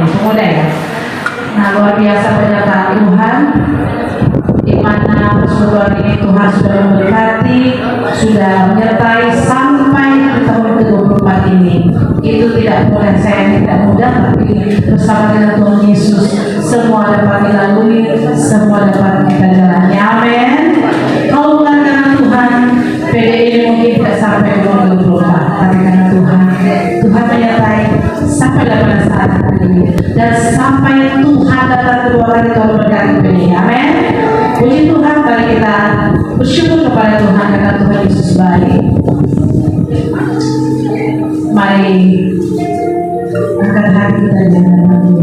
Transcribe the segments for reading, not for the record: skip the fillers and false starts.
Itu mudah ya. Nah, luar biasa pernyataan Tuhan, di mana persekutuan ini Tuhan sudah memberkati, sudah menyertai sampai di tahun ke-24 ini. Itu tidak mudah, saya tidak mudah, tapi bersama dengan Tuhan Yesus semua dapat dilalui, semua dapat kita jalani. Amin. Kalau bukan karena Tuhan, PDI ini mungkin tidak sampai 2024, tapi karena Tuhan menyertai sampai pada saat ini, dan sampai Tuhan datang kedua kali Tuhan memberkati PDI. Amin. Puji Tuhan, mari kita bersyukur kepada Tuhan karena Tuhan Yesus baik. Mari angkat hati kita jangan malu.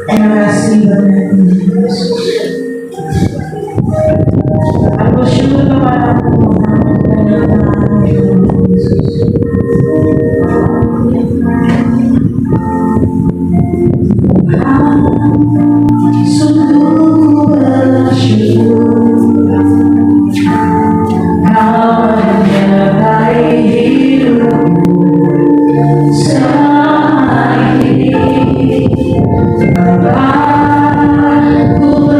Terima kasih banyak Yesus. Aku bersyukur kepada Tuhan karena Tuhan Yesus. Sungguh bersyukur Kau menyertai hidupku selama ini. Bapa, ku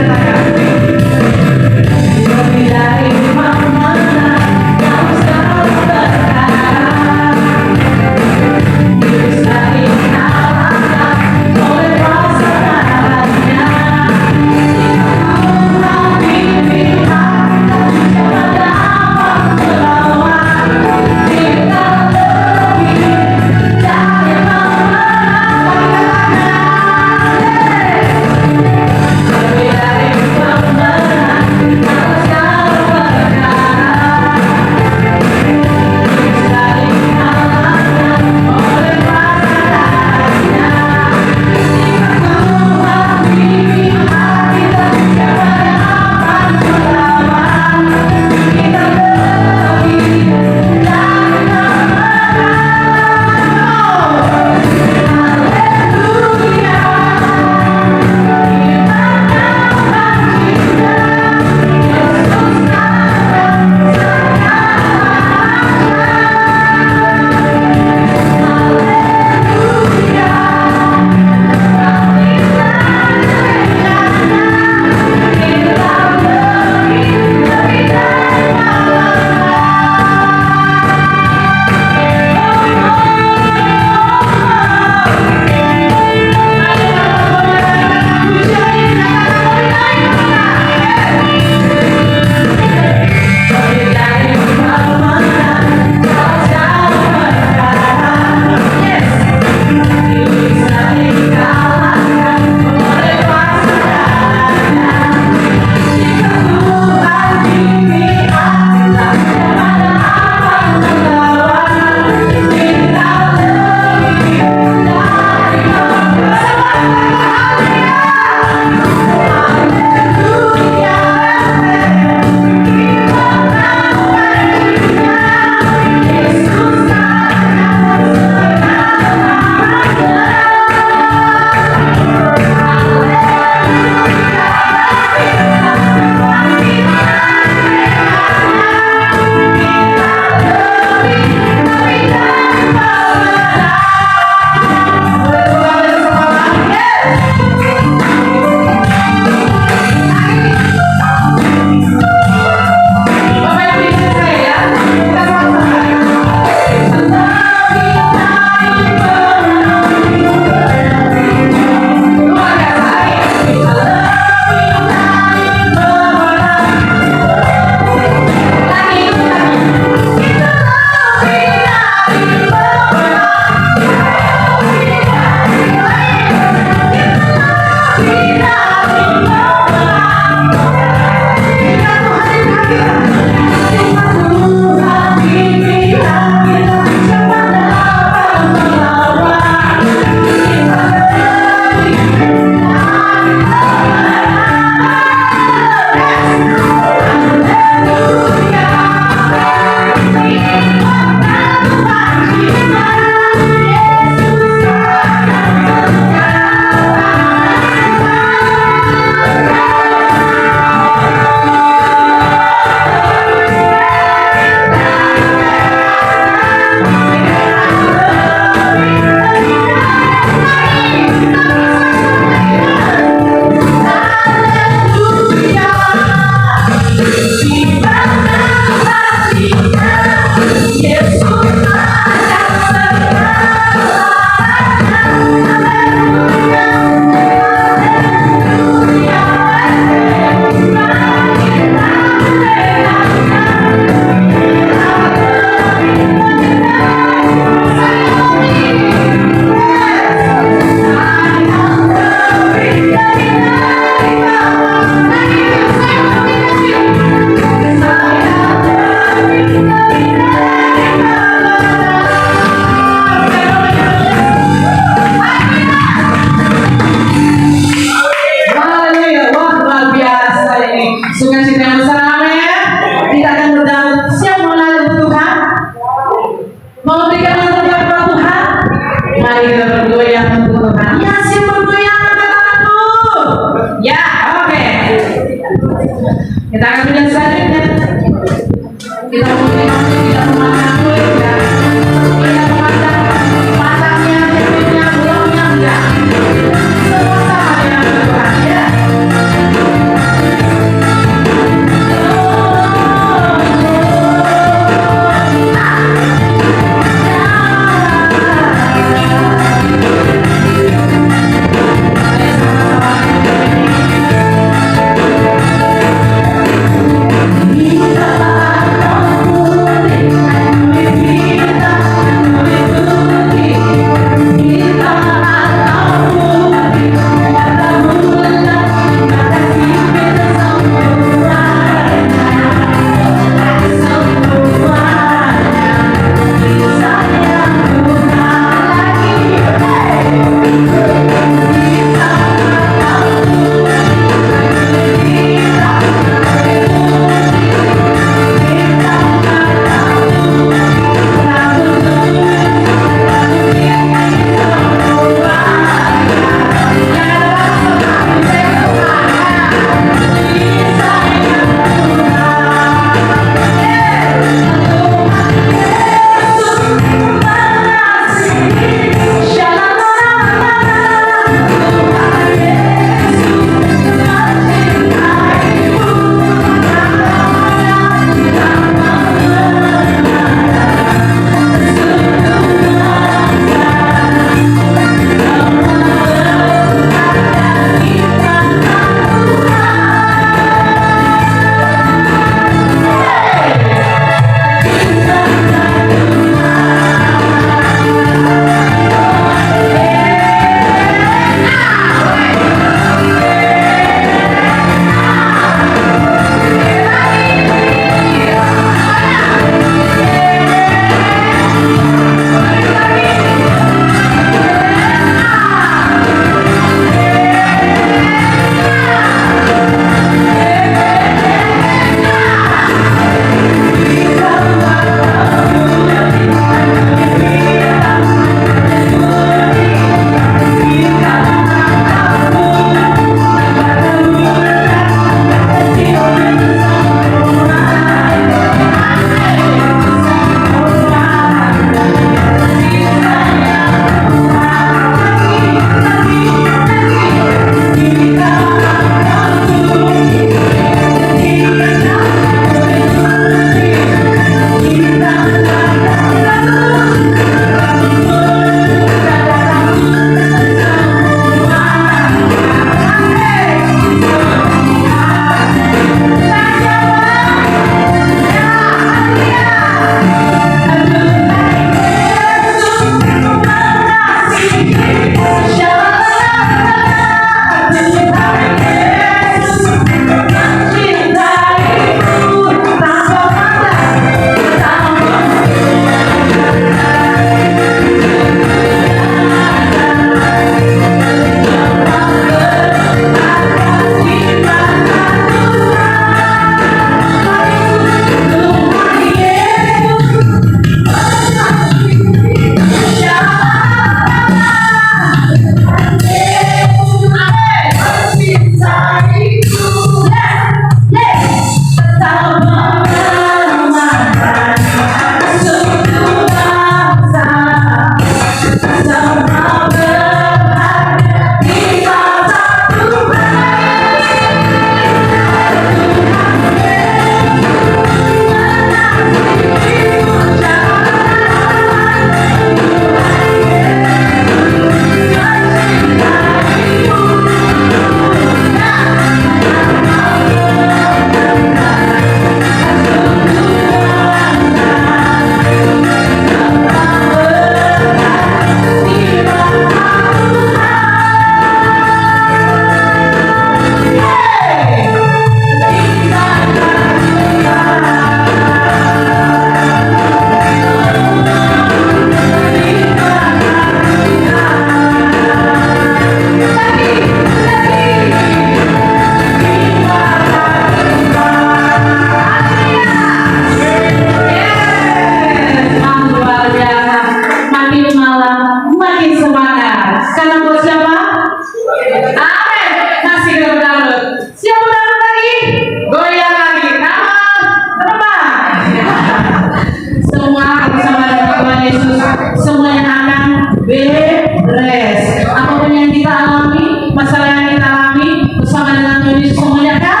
alami bersama dengan Tuhan Yesus semuanya kan?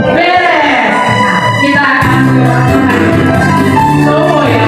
Beres. Nah, kita akan berdoa. Oh ya.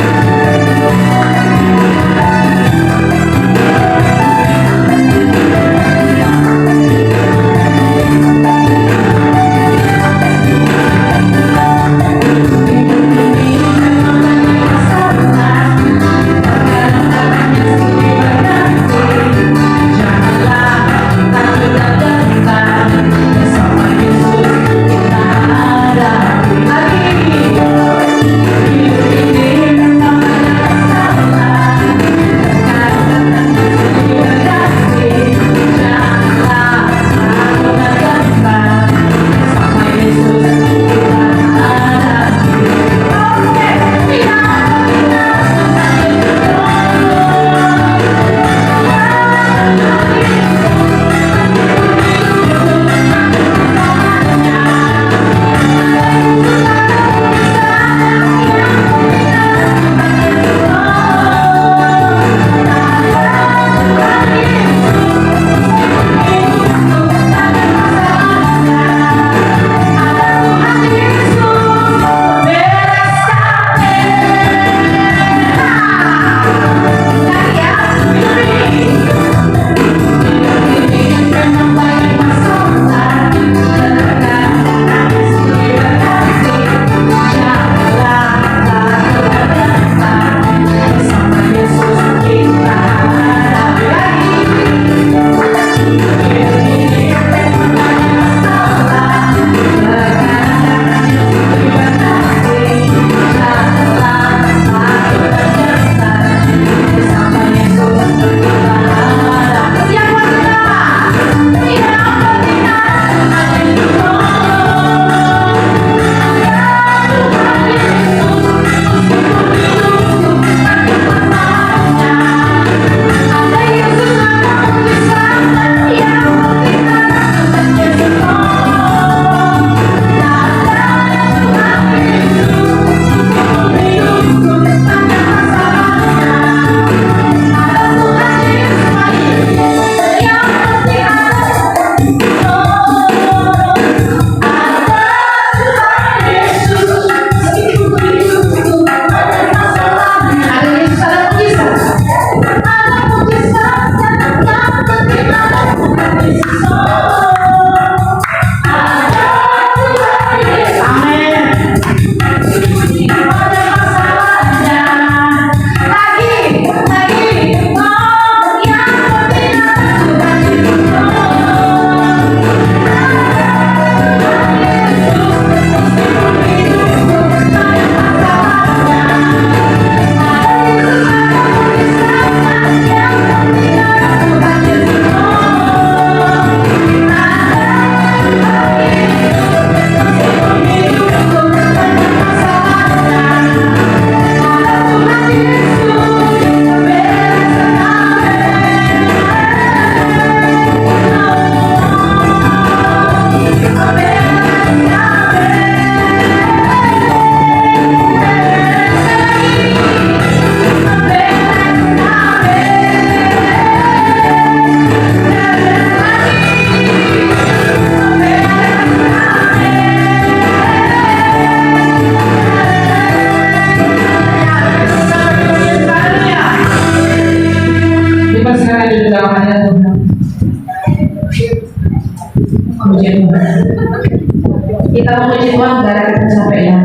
Kita memuji Tuhan gara kita capek ya.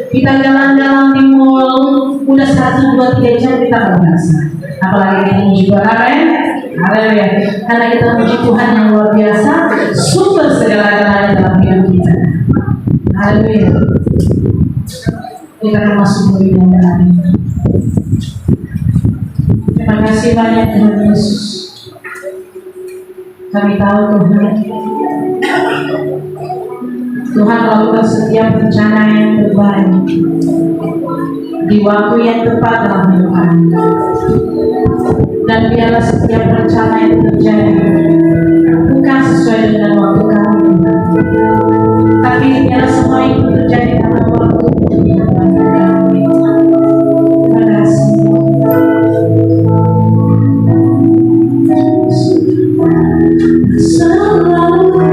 Kita jalan-jalan di mall udah 1, 2, 3 jam kita berasa. Apalagi kita memuji Tuhan, amin. Haleluya. Karena kita memuji Tuhan yang luar biasa, sumber segala-galanya dalam hidup kita. Haleluya. Kita akan masuk ke dalam ini. Terima kasih banyak Tuhan Yesus. Kami tahu Tuhan melakukan setiap rencana yang terbaik di waktu yang tepat dalam hidup kami. Dan biarlah setiap rencana yang terjadi bukan sesuai dengan waktu kami, tapi biarlah semua itu terjadi dalam waktu yang kami. Terima kasih. Selalu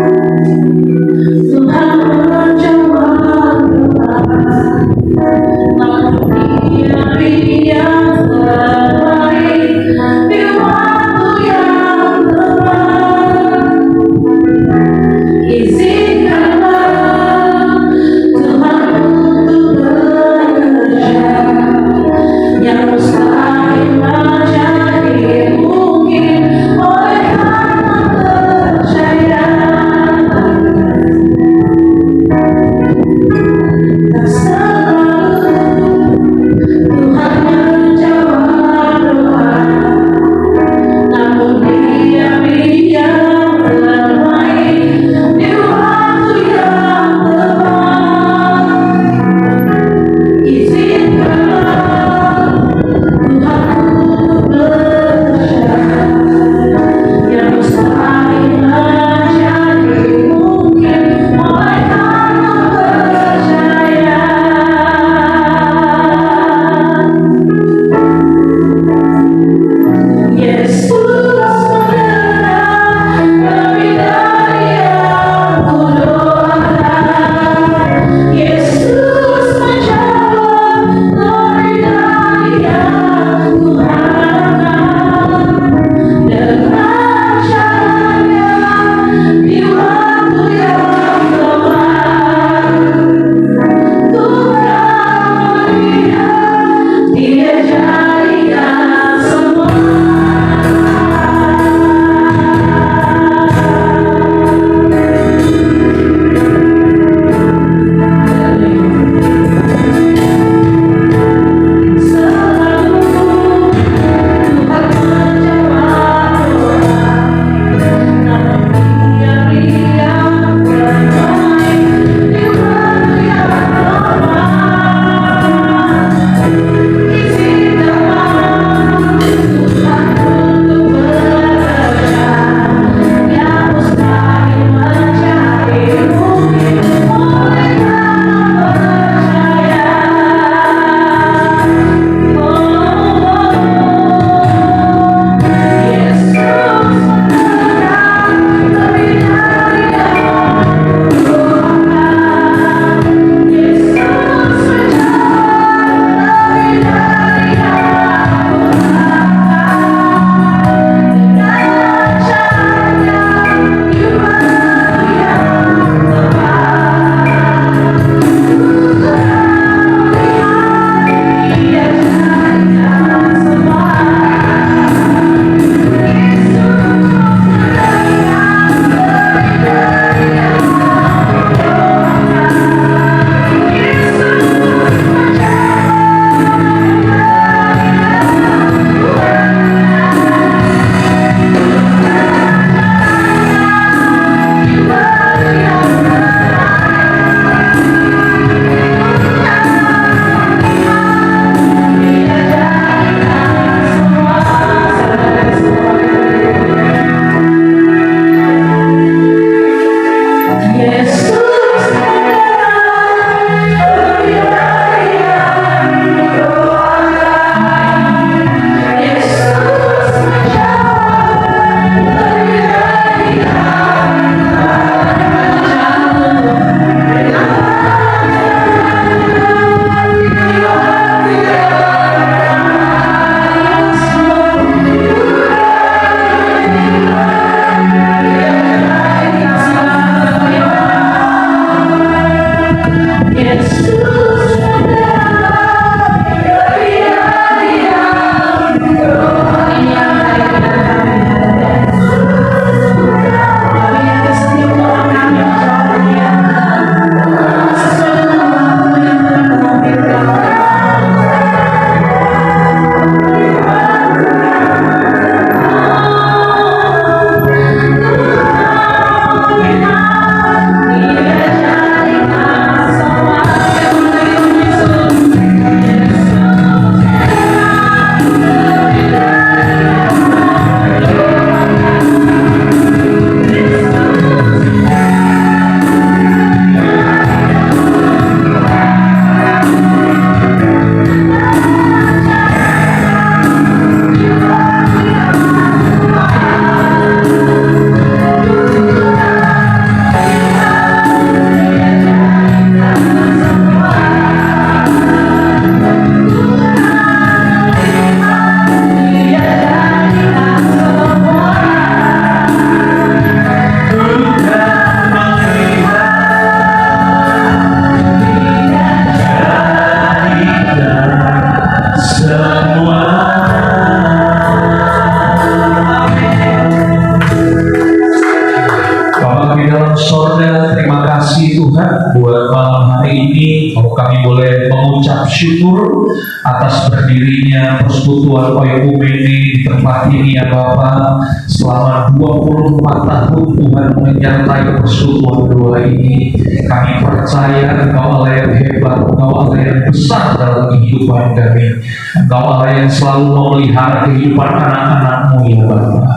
Syukur atas berdirinya persekutuan oikumene di tempat ini ya Bapak. Selama 24 tahun Tuhan menyertai persekutuan doa ini. Kami percaya Engkau Allah yang hebat, Engkau Allah yang besar dalam kehidupan kami. Engkau Allah yang selalu memelihara kehidupan anak-anak-Mu ya Bapak.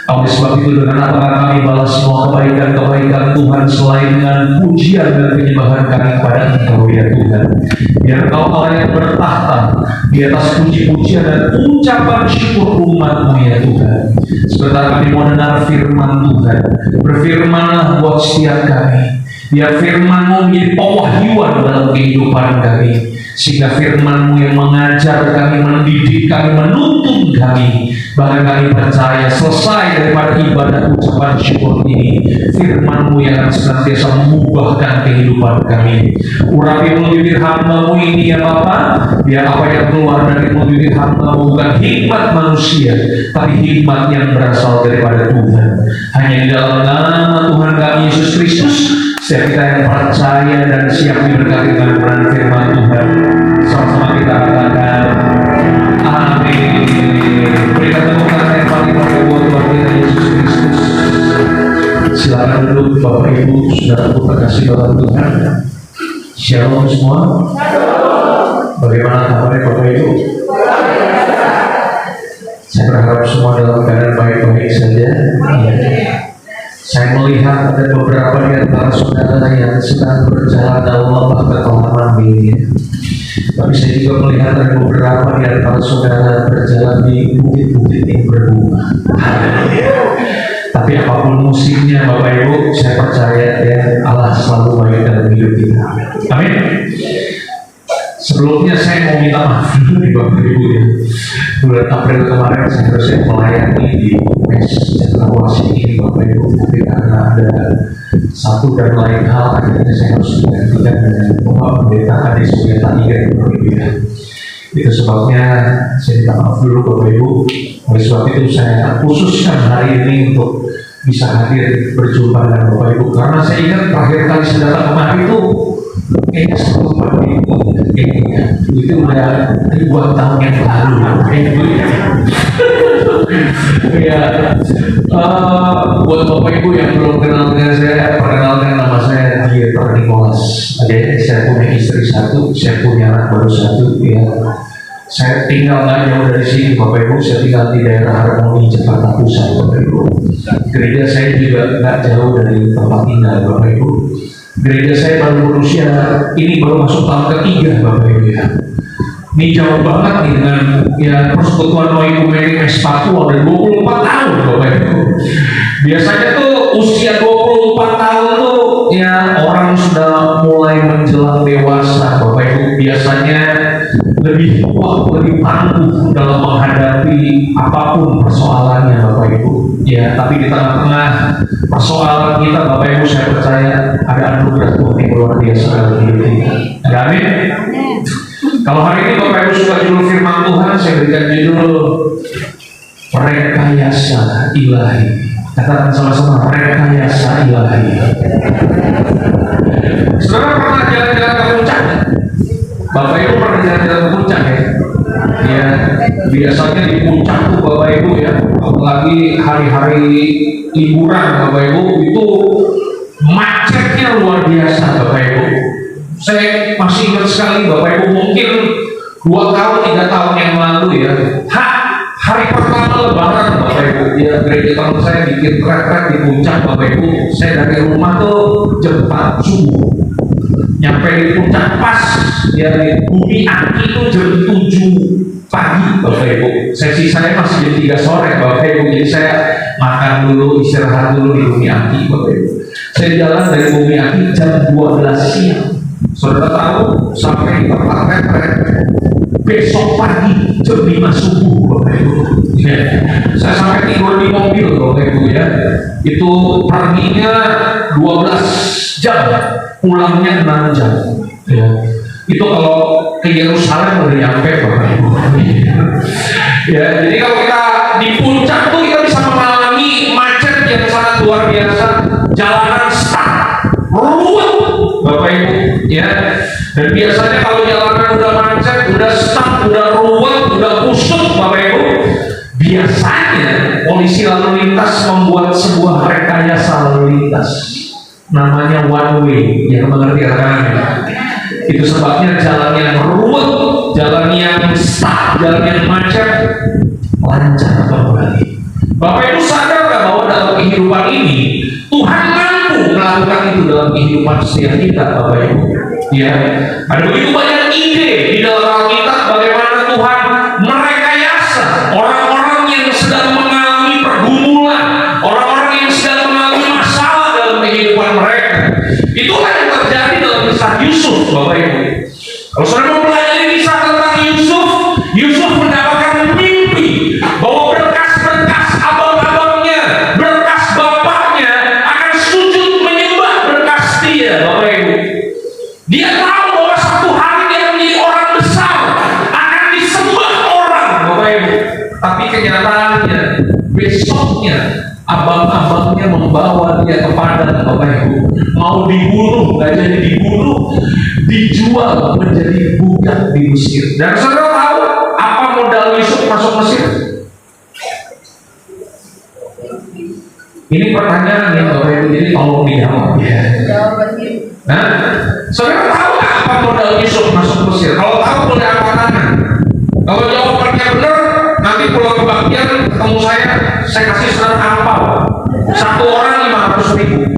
Oleh sebab itu dengan apakah kami balas semua kebaikan-kebaikan Tuhan selain dengan pujian dan penyembahan kami kepada Engkau ya Tuhan. Biar Engkau Allah yang bertahta di atas puji-pujian dan ucapan syukur umat-Mu ya Tuhan. Sebentar kami mau dengar firman Tuhan. Berfirmanlah buat setiap kami. Biar firman-Mu menjadi pewahyuan dalam kehidupan kami. Sehingga firman-Mu yang mengajar kami, mendidik kami, menuntun kami. Bahkan kami percaya selesai daripada ibadah ucapan syukur ini, firman-Mu yang akan senantiasa mengubahkan kehidupan kami. Urapi mulut bibir hamba-Mu ini ya Bapa, biar apa yang keluar dari mulut bibir hamba-Mu bukan hikmat manusia, tapi hikmat yang berasal daripada Tuhan. Hanya di dalam nama Tuhan kami Yesus Kristus, setiap kita yang percaya dan siap diberkati dengan peran firman Tuhan, sama-sama kita katakan amin. Berikan tepuk tangan yang paling meriah buat Tuhan kita Yesus Kristus. Silakan duduk Bapak Ibu, saudaraku terkasih dalam Tuhan. Shalom semua. Bagaimana kabarnya Bapak Ibu? Saya berharap semua dalam keadaan baik-baik saja. Saya melihat ada beberapa di antara saudara yang sedang berjalan dalam lembah kekelaman ini. Tapi saya juga melihat ada beberapa di antara saudara berjalan di bukit-bukit yang berbunga. Tapi apapun musimnya Bapak Ibu, saya percaya ya Allah selalu baik dalam hidup kita. Amin. Sebelumnya saya mau minta maaf dulu nih Bapak Ibu ya. Bulan April kemarin saya harusnya melayani di mes evaluasi ini Bapak Ibu, tapi karena ada satu dan lain hal akhirnya saya harus menggantikan dengan Bapak Pendeta Adi Suryata Iga Bapak Ibu ya. Itu sebabnya saya minta maaf dulu Bapak Ibu. Oleh sebab itu saya khususkan hari ini untuk bisa hadir berjumpa dengan Bapak Ibu, karena saya ingat terakhir kali saya datang kemari itu kayaknya sebelum pandemi itu udah ribuan tahun yang lalu ya. Buat Bapak Ibu yang belum kenal dengan saya, perkenalkan nama saya Dieter Nicholas. Jadi saya punya istri satu, saya punya anak baru satu ya. Saya tinggal nggak jauh dari sini, Bapak Ibu. Saya tinggal di daerah Harmoni, Jakarta Pusat, Bapak Ibu. Gereja saya juga nggak jauh dari tempat tinggal, Bapak Ibu. Gereja saya baru berusia, ini baru masuk tahun ketiga, Bapak Ibu ya. Ini jauh banget nih dengan ya persekutuan Oikumene Mespatu udah 24 tahun, Bapak Ibu. Biasanya tuh usia 24 tahun tuh ya orang sudah mulai menjelang dewasa, Bapak Ibu. Biasanya lebih kuat, lebih tangguh dalam menghadapi apapun persoalannya, Bapak Ibu. Ya, tapi di tengah-tengah persoalan kita, Bapak Ibu, saya percaya ada anugerah Tuhan yang luar biasa dalam hidup kita. Ada amin? Kalau hari ini Bapak Ibu suka judul firman Tuhan, saya berikan judul rekayasa ilahi. Katakan sama-sama, rekayasa ilahi. Saudara pernah jalan-jalan ke puncak? Bapak Ibu pernah jalan-jalan ke puncak ya? Ya, biasanya di puncak tuh Bapak Ibu ya, apalagi hari-hari liburan Bapak Ibu, itu macetnya luar biasa Bapak Ibu. Saya masih ingat sekali Bapak Ibu, mungkin 2 tahun 3 tahun yang lalu ya, hari pertama Lebaran Bapak Ibu, ya gereja teman saya bikin trek-trek di puncak Bapak Ibu. Saya dari rumah tuh jam 4 subuh, nyampe di puncak pas ya di Bumi Aki itu jam 7 pagi Bapak Ibu. Sesi saya masih jam 3 sore Bapak Ibu, jadi saya makan dulu, istirahat dulu di Bumi Aki Bapak Ibu. Saya jalan dari Bumi Aki jam 12 siang. Saudara tahu sampai di tempat trek besok pagi jam 5 subuh Bapak Ibu. Ya. Saya sampai tidur di mobil Bapak Ibu ya. Itu perginya 12 jam, pulangnya 6 jam. Ya. Itu kalau ke Yerusalem udah nyampe Bapak Ibu. Ya, jadi kalau kita di puncak tuh kita bisa mengalami macet yang sangat luar biasa, jalanan stuck, ruwet Bapak Ibu ya. Dan biasanya kalau jalanan udah macet, udah stuck, udah ruwet, udah kusut Bapak Ibu, biasanya polisi lalu lintas membuat sebuah rekayasa lalu lintas namanya one way, yang mengerti rekan-rekan. Itu sebabnya jalan yang ruwet, jalan yang stuck, jalan yang macet lancar kembali. Bapak Ibu sadar nggak bahwa dalam kehidupan ini Tuhan mampu melakukan itu dalam kehidupan setiap kita, Bapak Ibu. Ya, ada begitu banyak ide di dalam Alkitab bagaimana Tuhan merekayasa orang-orang yang sedang mengalami pergumulan, orang-orang yang sedang mengalami masalah dalam kehidupan mereka. Itulah yang terjadi dalam kisah Yusuf, Bapak Ibu. Kalau saudara mempelajari kisah tentang Yusuf, Yusuf mendapatkan mimpi bahwa berkas-berkas abang-abangnya, berkas bapaknya akan sujud menyembah berkas dia, Bapak Ibu. Dia tahu bahwa satu hari dia menjadi orang besar, akan disembah orang, Bapak Ibu. Tapi kenyataannya besoknya abang-abangnya membawa dia ke padang, Bapak Ibu. Mau dibunuh, nggak jadi dibunuh, dijual menjadi budak di Mesir. Dan saudara tahu apa modal Yusuf masuk Mesir? Ini pertanyaan yang Bapak Ibu, jadi tolong dijawab ya. Nah, saudara tahu apa modal Yusuf masuk Mesir? Kalau tahu boleh angkat tangan. Kalau jawabannya benar, nanti pulang kebaktian ketemu saya kasih saudara angpau. 1 orang 500.000.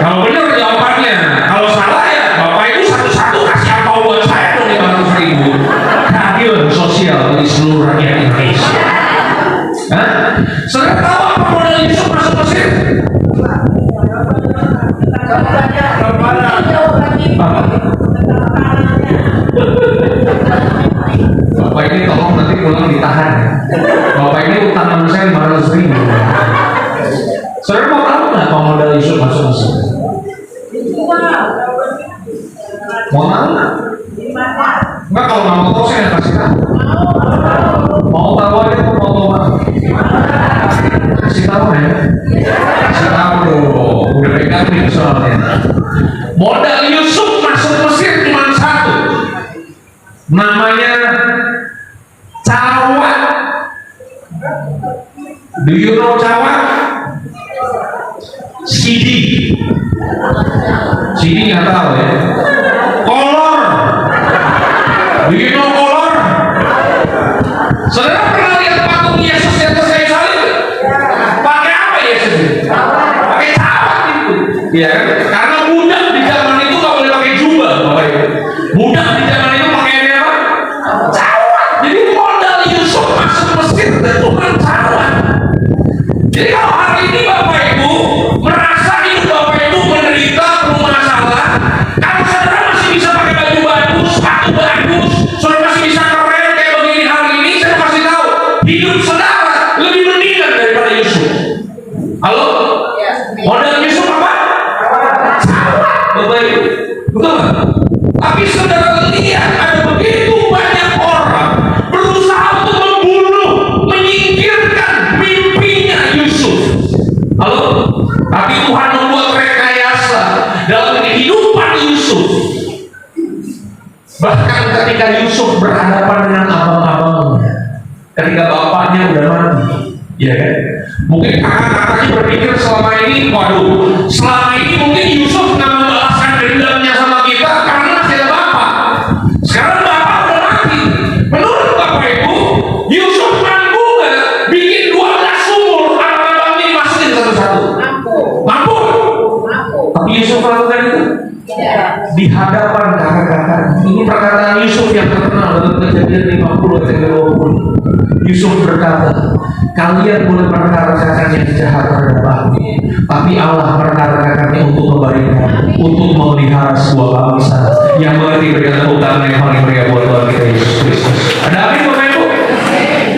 Kalau benar jawabannya, kalau salah ya Bapak Ibu satu-satu kasih angpau buat saya tuh 500.000. Keadilan sosial bagi seluruh rakyat Indonesia. Hah? Saudara tahu apa modal Yusuf masuk Mesir? Bapak ini tolong nanti pulang ditahan. Bapak ini utang sama saya 500.000. Saudara mau tahu nggak apa modal Yusuf masuk Mesir? Mau tahu nggak? Nggak, kalau nggak mau tahu saya nggak kasih tahu. Mau tahu aja atau mau tahu apa? Kasih tahu ya? Kasih tahu dong. Udah pegang nih soalnya. Modal Yusuf masuk Mesir cuma 1. Namanya cawat. Do you know cawat? CD nggak tahu ya. Kolor. Do you know kolor? Saudara pernah lihat patung Yesus di atas kayu salib? Pakai apa Yesus? Pakai cawat itu. Ya kan? Karena budak di zaman itu nggak boleh pakai jubah, Bapak Ibu. Budak di zaman itu pakaiannya apa? Cawat. Jadi modal Yusuf masuk Mesir itu cuma cawat. Jadi kalau hari ini Bapak Ibu merasa hidup Bapak Ibu menderita, bermasalah, kalau saudara masih bisa pakai baju bagus, sepatu bagus, saudara masih bisa keren kayak begini hari ini, saya kasih tahu, hidup saudara lebih mendingan daripada Yusuf. Halo? Modal Yusuf apa? Cawat, Bapak Ibu. Betul nggak? Tapi saudara lihat ada begitu banyak orang berusaha untuk membunuh, menyingkirkan mimpinya Yusuf. Halo? Tapi Tuhan membuat rekayasa dalam kehidupan Yusuf. Bahkan ketika Yusuf berhadapan dengan abang-abangnya, ketika bapaknya udah mati, ya kan? Mungkin kakak-kakaknya berpikir selama ini, waduh, selama ini mungkin Yusuf nggak membalaskan dendamnya sama kita karena masih ada bapak. Sekarang bapak udah mati. Menurut Bapak Ibu, Yusuf mampu nggak bikin 12 sumur abang-abang ini masukin satu-satu? Mampu. Tapi Yusuf melakukan itu? Di hadapan kakak-kakak. Ini perkataan Yusuf yang terkenal dalam Kejadian 50 ayat 20. Yusuf berkata, kalian boleh perkarakan yang jahat terhadap aku, tapi Allah perkarakannya untuk kebaikan, untuk memelihara sebuah bangsa yang mengerti berikan tepuk tangan yang paling meriah buat Tuhan kita Yesus Kristus. Ada amin Bapak Ibu?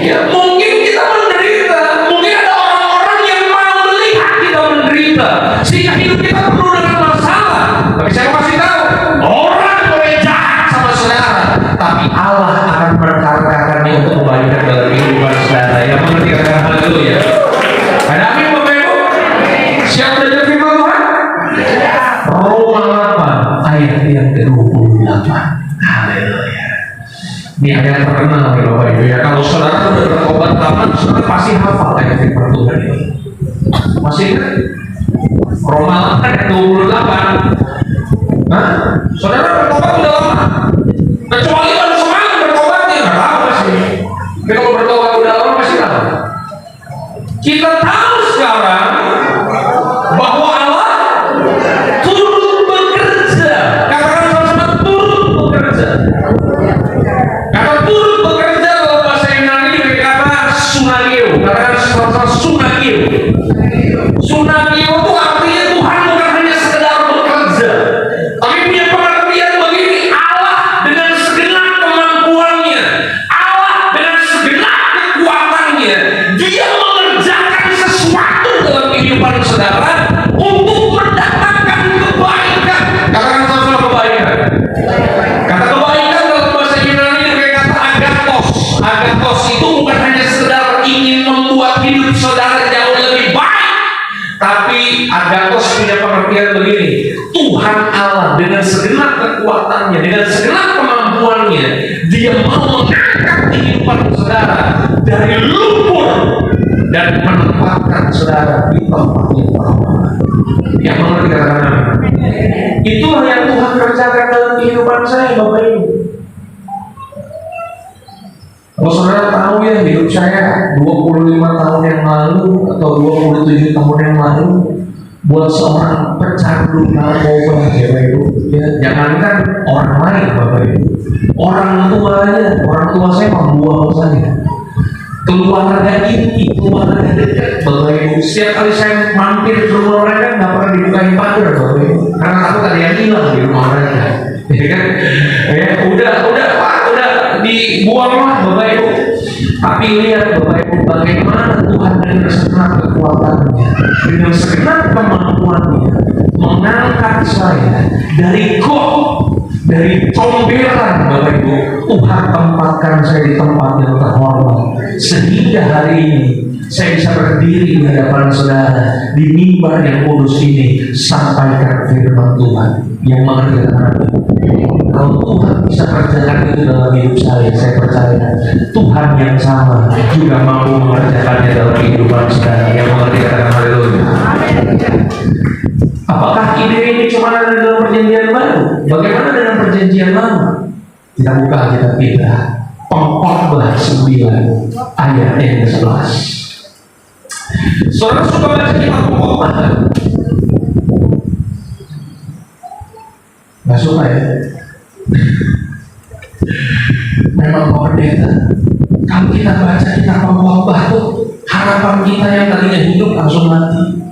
Ya mungkin kita menderita, mungkin ada orang-orang yang mau melihat kita menderita sehingga hidup kita penuh dengan masalah. Tapi saya kasih tahu, orang boleh jahat sama saudara, tapi Allah akan perkarakannya untuk kebaikan dalam kehidupan saudara. Yang mengerti katakan haleluya. Ada amin Bapak Ibu? Siap belajar firman Tuhan? Roma 8 ayat yang ke-28. Haleluya. Ini ayat terkenal ya Bapak Ibu ya. Kalau saudara sudah bertobat lama, saudara pasti hafal ayat firman Tuhan ini. Masih ingat? Roma 8 ayat 28. Nah, saudara bertobat sudah lama. Kecuali baru semalam bertobatnya, nggak tahu masih. Tapi kalau bertobat udah lama masih tahu. Kita tahu sekarang bahwa Allah turut bekerja. Katakan sama-sama turut bekerja. Kata turut bekerja dalam bahasa Yunani dengan kata sunagio. Katakan sama-sama sunagio. Sunagio itu artinya Tuhan bukan hanya sekedar bekerja, tapi punya pengertian begini: Allah dengan segenap kemampuannya, Allah dengan segenap kekuatannya, Dia mengerjakan sesuatu dalam kehidupan saudara untuk mendatangkan kebaikan. Katakan sama-sama kebaikan. Kata kebaikan dalam bahasa Yunani dengan kata agathos. Agathos itu bukan hanya sekedar ingin membuat hidup saudara jauh lebih baik, tapi agathos punya pengertian begini: Tuhan Allah dengan segenap kekuatannya, dengan segenap kemampuannya, Dia mau mengangkat kehidupan saudara dari lumpur dan menempatkan saudara di tempat yang terhormat. Yang mengerti katakan amin. Itulah yang Tuhan kerjakan dalam kehidupan saya Bapak Ibu. Kalau saudara tahu ya, hidup saya 25 tahun yang lalu atau 27 tahun yang lalu buat seorang pecandu narkoba ya Bapak Ibu. Ya, jangankan orang lain Bapak Ibu, orang tua saya membuang saya. Keluarga inti, keluarga dekat Bapak Ibu, setiap kali saya mampir ke rumah mereka nggak pernah dibukain pagar Bapak Ibu, karena takut ada yang hilang di rumah mereka. Ya kan? Ya, udah dibuanglah Bapak Ibu. Tapi lihat Bapak Ibu, bagaimana Tuhan dengan segenap kekuatannya, dengan segenap kemampuannya mengangkat saya dari comberan Bapak Ibu. Tuhan tempatkan saya di tempat yang terhormat, sehingga hari ini saya bisa berdiri di hadapan saudara di mimbar yang kudus ini, sampaikan firman Tuhan. Yang mengerti katakan kalau Tuhan bisa kerjakan itu dalam hidup saya percaya Tuhan yang sama juga mampu mengerjakannya dalam kehidupan saudara. Yang mengerti katakan haleluya. Apakah ide ini cuma ada dalam perjanjian baru? Bagaimana dengan perjanjian lama? Kita buka kitab kita, pengkhotbah khotbah 9 ayat yang ke-11. Saudara suka baca kitab khotbah kan? Nggak suka ya? Memang Pak Pendeta, kalau kita baca kitab khotbah tuh harapan kita yang tadinya hidup langsung mati.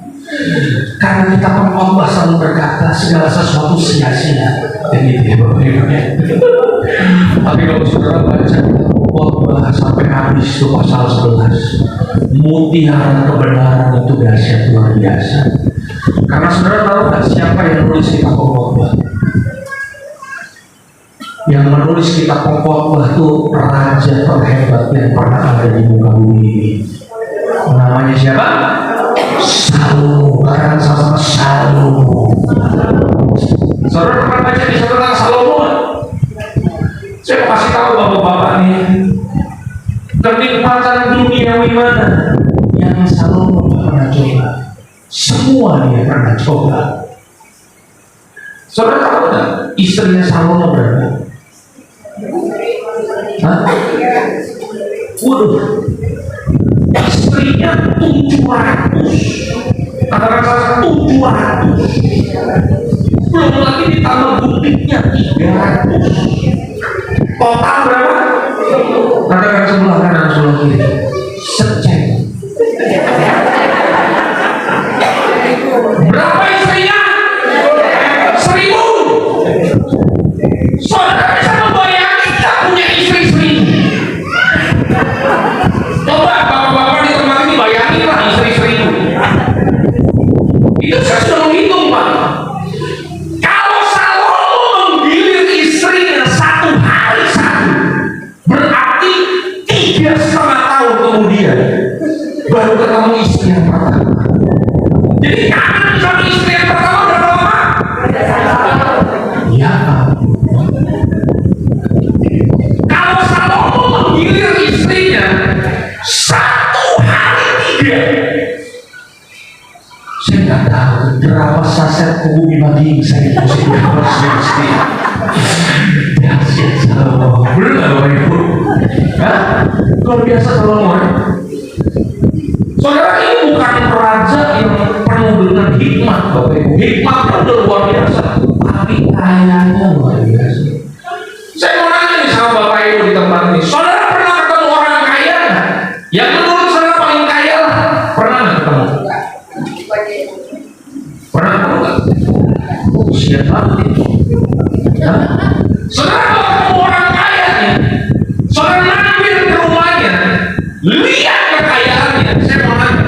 Karena kita pengkhotbah selalu berkata segala sesuatu sia-sia, dan gitu ya Bapak Ibu ya. Tapi kalau saudara baca kitab pengkhotbah sampai habis itu pasal 11, mutiara kebenaran itu dahsyat luar biasa. Karena saudara tahu nggak siapa yang menulis kitab pengkhotbah? Yang menulis kitab pengkhotbah itu raja terhebat yang pernah ada di muka bumi ini. Namanya siapa? Salomo. Katakan sama-sama Salomo. Saudara pernah baca di tentang Salomo? Saya mau kasih tahu bapak-bapak nih, kenikmatan duniawi mana yang Salomo pernah coba? Semua dia pernah coba. Saudara tahu nggak istrinya Salomo berapa? Hah? Waduh, istrinya 700. Katakan saja 700. Belum lagi ditambah butiknya 300. Total berapa? Katakan sebelah kanan sebelah kiri. Seceng. Berapa istrinya? 1000. Saudara bisa membayangkan kita punya istri 1000. Coba bapak-bapak di tempat ini bayangin lah istri 1000. Itu saya sudah menghitung Pak. Kalau Salomo menggilir istrinya 1 hari 1, berarti 3,5 tahun kemudian baru ketemu istri yang pertama. Jadi kangen sama istri yang pertama berapa lama? Ya kalau Salomo menggilir istrinya 1 hari 3, saya nggak tahu berapa saset kubu bagi saya mesti istri. Dahsyat Salomo. Benar nggak Bapak Ibu? Hah? Luar biasa Salomo. Saudara, ini bukan raja yang penuh dengan hikmat Bapak Ibu. Hikmatnya udah luar biasa, tapi kayanya luar biasa. Saya mau nanya nih sama Bapak Ibu di tempat ini, saudara pernah ketemu orang kaya nggak? Yang menurut saudara paling kaya lah, pernah nggak ketemu? Pernah ketemu nggak? Siapa? Saudara kalau ketemu orang kaya nih, saudara mampir ke rumahnya, lihat kekayaannya. Saya mau nanya,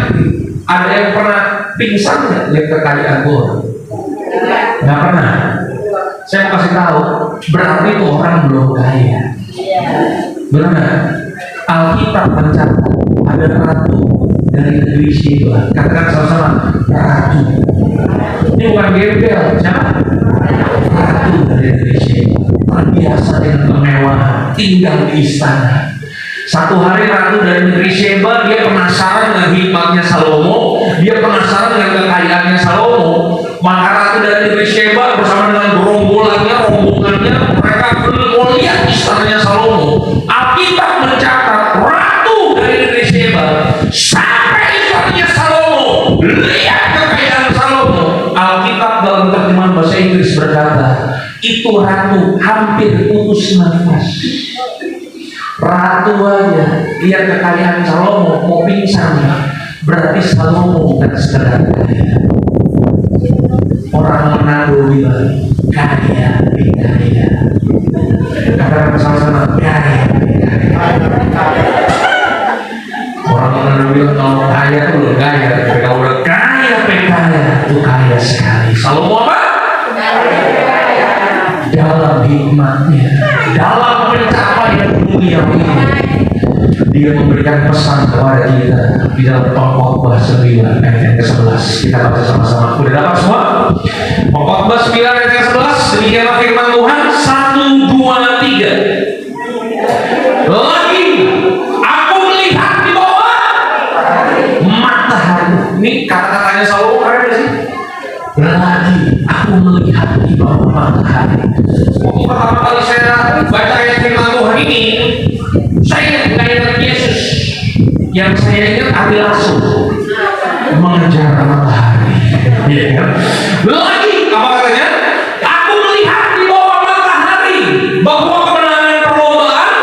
ada yang pernah pingsan nggak lihat kekayaan gua? Nggak pernah. Saya mau kasih tahu, berarti itu orang belum kaya. Benar? Alkitab mencatat ada ratu dari negeri Sheba. Katakan sama-sama, ratu. Ini bukan gembel, siapa? Ratu dari negeri Sheba. Terbiasa dengan kemewahan, tinggal di istana. Satu hari ratu dari negeri Sheba, dia penasaran dengan hikmatnya Salomo, dia penasaran dengan kekayaannya Salomo. Maka ratu dari negeri Sheba bersama dengan rombongannya, mereka mau lihat istananya Salomo. Alkitab mencatat ratu dari negeri Sheba sampai istananya Salomo, lihat kekayaan Salomo. Alkitab dalam terjemahan bahasa Inggris berkata, itu ratu hampir putus nafas. Ratu aja lihat kekayaan Salomo mau pingsan. Berarti Salomo bukan sekedar kaya. Orang Manado bilang kaya. Katakan sama-sama kaya. Orang Manado bilang kalau kaya itu belum kaya, tapi kalau udah kaya itu kaya sekali. Salomo apa? Dalam hikmatnya, dalam pencapaian dunia ini, dia memberikan pesan kepada kita di dalam Pengkhotbah 9 ayat yang ke-11. Kita baca sama-sama. Udah dapat semua? Pengkhotbah 9 ayat yang ke-11. Demikianlah firman Tuhan. 1, 2, 3. Lagi aku melihat di bawah matahari. Ini kata-katanya Salomo keren sih. Lagi aku melihat di bawah matahari. Waktu pertama kali saya baca ayat firman Tuhan ini, Saya nggak ingat Yesus. Yang saya ingat Ari Lasso mengejar matahari. Ya kan? Lagi apa katanya? Aku melihat di bawah matahari bahwa kemenangan perlombaan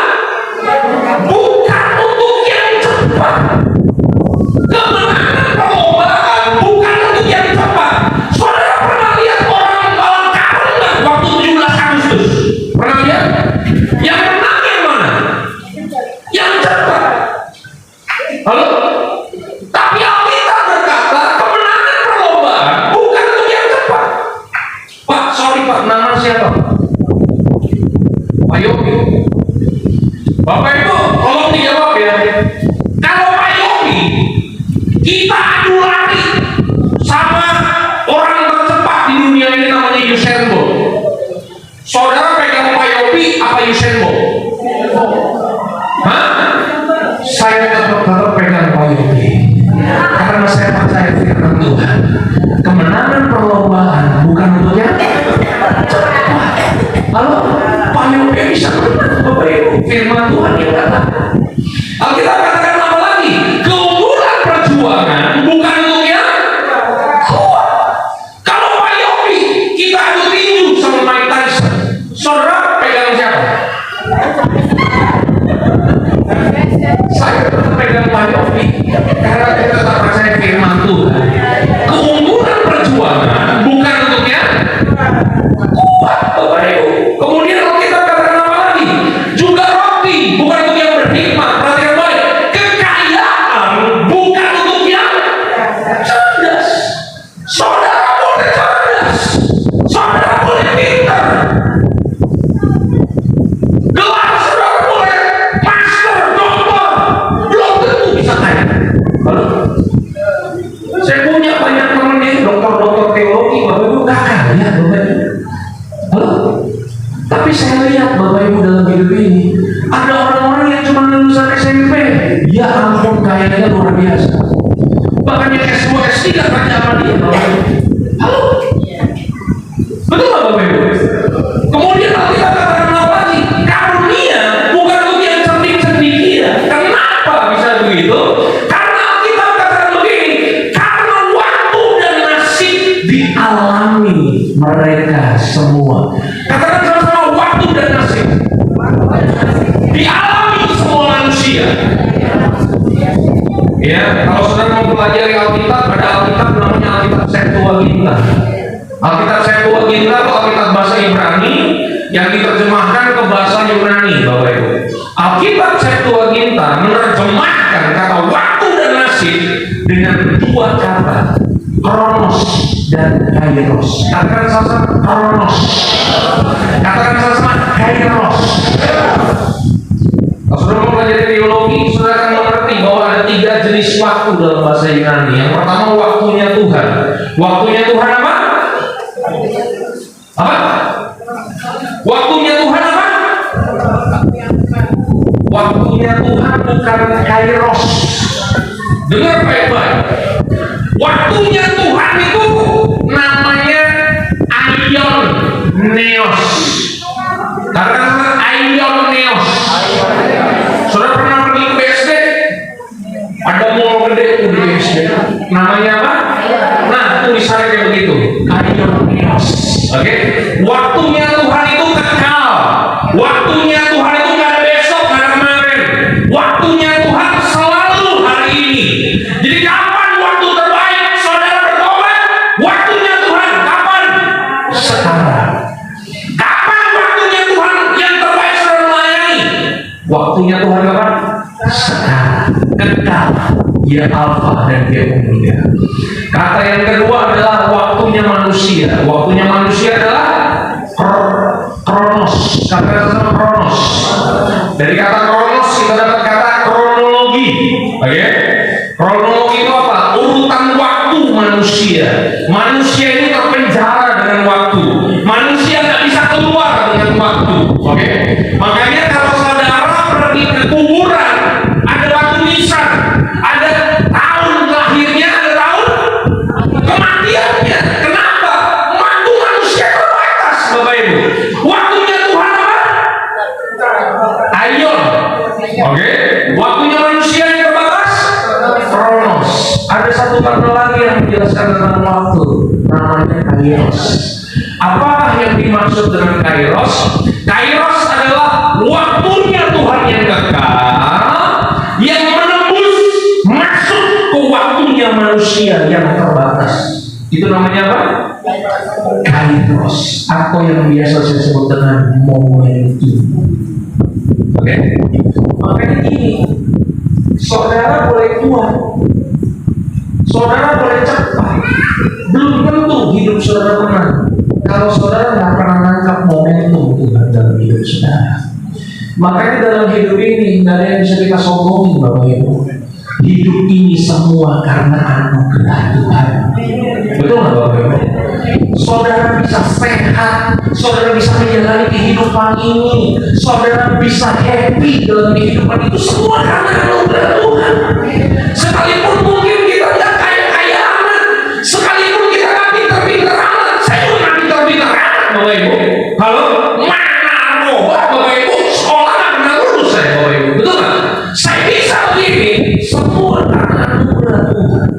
bukan untuk yang cepat. Kemenangan perlombaan bukan untuk yang cepat. Saudara pernah lihat orang balap karung nggak waktu 17 Agustus? Pernah lihat? Yang menang yang mana? Yang cepat. Halo? Tapi Alkitab berkata kemenangan perlombaan bukan untuk yang cepat. Pak, sorry Pak, nama siapa? Pak Yopi. Bapak Ibu, tolong dijawab ya. Kalau Pak Yopi, kita adu lari sama orang tercepat di dunia ini namanya Usain Bolt. Saudara pegang Pak Yopi apa Usain Bolt? Hah? Saya tetap pegang Pak Yopi karena saya percaya firman Tuhan. Kemenangan perlombaan bukan untuk yang cepat. Halo, Pak Yopi bisa menang, Bapak Ibu. Firman Tuhan yang katakan. Alkitab katakan apa lagi? Keunggulan perjuangan bukan untuk yang kuat. Kalau Pak Yopi kita adu tinju sama Mike Tyson, saudara pegang siapa? Saya tetap pegang Pak Yopi karena saya tetap percaya firman Tuhan. Keunggulan perjuangan bukan untuk yang kuat, Bapak Ibu. Kemudian kalau kita katakan apa lagi? Juga roti bukan untuk yang berhikmat. Perhatikan baik. Kekayaan bukan untuk yang cerdas. Saudara boleh cerdas, saudara boleh pintar, gelar saudara boleh master, doktor, belum tentu bisa kaya. Halo? Saya punya banyak teman yang dokter-dokter teologi, Bapak Ibu nggak kaya, Bapak Ibu. Halo? Tapi saya lihat Bapak Ibu dalam hidup ini ada orang-orang yang cuma lulusan SMP, ya ampun kayanya luar biasa. Bahkan yang S2, S3 kerja sama dia, Bapak Ibu. Halo? Betul nggak Bapak Ibu? Kemudian kalau kita katakan apa lagi? Karunia bukan untuk yang cerdik-cerdik. Kenapa bisa begitu? Karena kita katakan begini, karena waktu dan nasib dialami mereka semua. Katakan sama-sama, waktu dan nasib dialami semua manusia. Ya, kalau saudara mau pelajari Alkitab, ada Alkitab namanya Alkitab Septuaginta. Alkitab Septuaginta atau Alkitab bahasa Ibrani yang diterjemahkan ke bahasa Yunani, Bapak Ibu. Alkitab Septuaginta menerjemahkan kata waktu dan nasib dengan dua kata, kronos dan kairos. Katakan sama-sama kronos. Katakan sama-sama kairos. Kalau saudara mau belajar teologi, saudara akan mengerti bahwa ada 3 jenis waktu dalam bahasa Yunani. Yang pertama waktunya Tuhan. Waktunya Tuhan apa? Apa? Waktunya Tuhan apa? Waktunya Tuhan bukan kairos. Dengar baik-baik. Waktunya Tuhan itu namanya aion neos. Katakan aion neos. Saudara pernah pergi ke BSD? Ada mall gede di BSD. Namanya apa? Nah, tulisannya kayak begitu. Aion neos. Oke? Waktunya Tuhan itu kekal. Waktunya Tuhan itu nggak ada besok, nggak ada kemarin. Waktunya Tuhan selalu hari ini. Jadi kapan waktu terbaik saudara bertobat? Waktunya Tuhan kapan? Sekarang. Kapan waktunya Tuhan yang terbaik saudara melayani? Waktunya Tuhan kapan? Sekarang. Kekal. Dia alfa dan dia omega. Kata yang kedua adalah waktunya manusia. Waktunya manusia adalah kronos. Kata sama kronos. Dari kata kronos kita dapat kata kronologi. Oke? Kronologi itu apa? Urutan waktu manusia. Manusia ini terpenjara dengan waktu. Manusia nggak bisa keluar dengan waktu. Oke? Makanya kalau saudara pergi ke kuburan, ada batu nisan, ada tahun lahirnya, ada tahun kematiannya. Kenapa? Waktu manusia terbatas, Bapak Ibu. Waktunya Tuhan apa? Aion. Oke? kairos. Apakah yang dimaksud dengan kairos? Kairos adalah waktunya Tuhan yang kekal, yang menembus masuk ke waktunya manusia yang terbatas. Itu namanya apa? Kairos, atau yang biasa saya sebut dengan momentum. Oke? Makanya gini, saudara boleh tua, saudara boleh cepat, belum tentu hidup saudara menang kalau saudara nggak pernah nangkap momentum Tuhan dalam hidup saudara. Makanya dalam hidup ini nggak ada yang bisa kita sombongin, Bapak Ibu. Hidup ini semua karena anugerah Tuhan. Betul nggak Bapak Ibu? Saudara bisa sehat, saudara bisa menjalani kehidupan ini, saudara bisa happy dalam kehidupan itu semua karena anugerah Tuhan. Sekalipun mungkin kita nggak kaya-kaya amat, sekalipun kita nggak pintar-pintar amat, saya juga nggak pintar-pintar amat, Bapak Ibu. Halo, mana roh Bapak Ibu? Sekolah nggak pernah lulus saya, Bapak Ibu. Betul nggak? Saya bisa begini, semua karena anugerah Tuhan.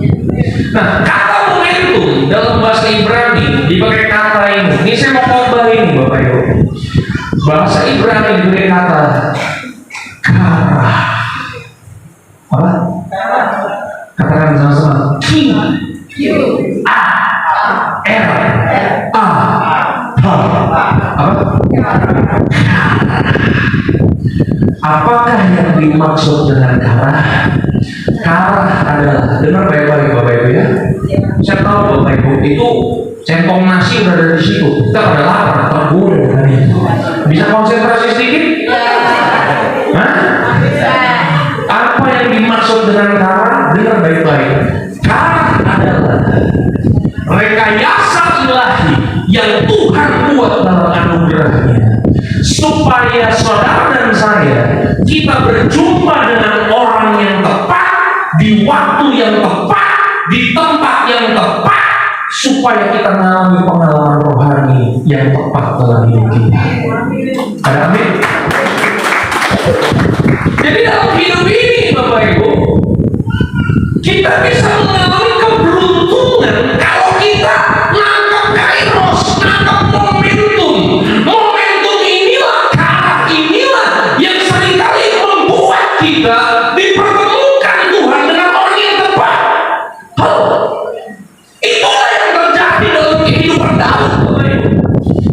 Nah, kata momentum dalam bahasa Ibrani dipakai kata ini. Ini saya mau khotbah ini, Bapak Ibu. Bahasa Ibrani dipakai kata kara. Apa? Katakan sama-sama. Q A R A H. Apa? Apakah yang dimaksud dengan kara? Kara adalah, dengar baik-baik Bapak Ibu ya. Saya tahu Bapak Ibu itu centong nasi udah ada di situ. Kita pada lapar, tergoda dengan itu. Bisa konsentrasi sedikit? Hah? Apa yang dimaksud dengan kara? Dengar baik-baik. Kara adalah rekayasa ilahi yang Tuhan buat dalam anugerahnya, supaya saudara dan saya kita berjumpa dengan orang yang tepat, di waktu yang tepat, di tempat yang tepat, supaya kita mengalami pengalaman rohani yang tepat dalam hidup kita. Ada amin? Jadi dalam hidup ini Bapak Ibu, kita bisa mengalami keberuntungan kalau kita nangkap kairos, nangkap momentum. Momentum inilah, kata inilah yang seringkali membuat kita dipertemukan Tuhan dengan orang yang tepat. Itulah yang terjadi dalam kehidupan Daud.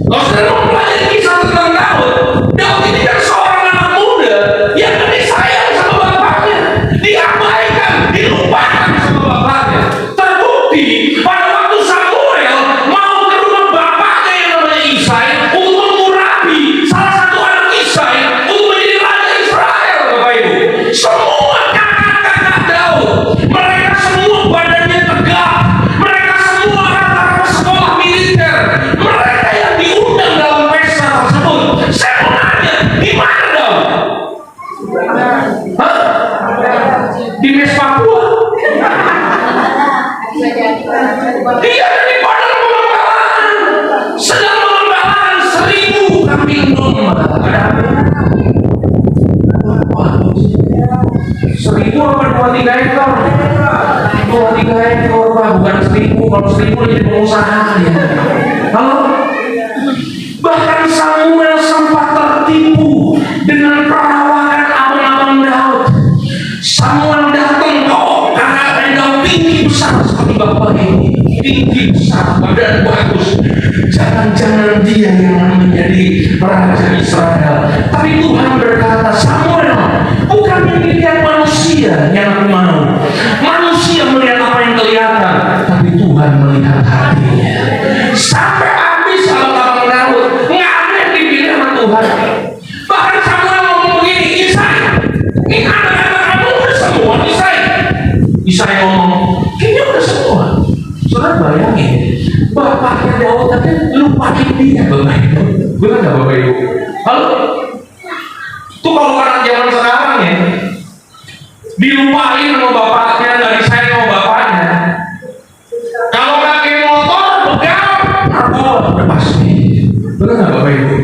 Kalau sudah mempelajari kisah tentang Daud, Daud ini kan seorang anak muda yang disayang sama bapaknya, diabaikan, dilupakan sama bapaknya. Terbukti pada waktu Samuel mau ke rumah bapaknya yang namanya Isai untuk mengurapi salah satu anak Isai untuk menjadi raja Israel, Bapak Ibu. Semua kakak-kakak Daud, mereka semua badannya tegak, mereka semua rata-rata sekolah militer, mereka yang diundang dalam pesta tersebut. Saya mau nanya, di mana Daud? Hah? Di Mes Papua? Dia ada di padang pengembalaan, sedang mengembalakan 1000 kambing domba. Ada apa? 1000 apa 23 ekor? 23 ekor Pak, bukan 1000. Kalau 1000 jadi pengusaha ya. Halo? Bahkan Samuel sempat tertipu dengan perawakan abang-abang Daud. Samuel datang kok karena Daud tinggi besar seperti bapak ini, tinggi besar, badan bagus. Jangan-jangan dia yang menjadi raja Israel. Tapi Tuhan berkata, Samuel, bukan yang dilihat manusia yang aku mau. Manusia melihat apa yang kelihatan, tapi Tuhan melihat hatinya. Sampai habis abang-abang Daud, nggak ada yang dipilih sama Tuhan. Bahkan Samuel ngomong begini, Isai, ini anak-anak kamu udah semua, Isai. Isai ngomong, kayaknya udah semua. Saudara bayangin, bapaknya Daud tapi lupain dia, Bapak Ibu. Benar nggak Bapak Ibu? Halo? Itu kalau anak zaman sekarang ya, dilupain sama bapaknya, nggak disayang sama bapaknya. Kalau pakai motor, begal, narkoba udah pasti. Benar nggak Bapak Ibu?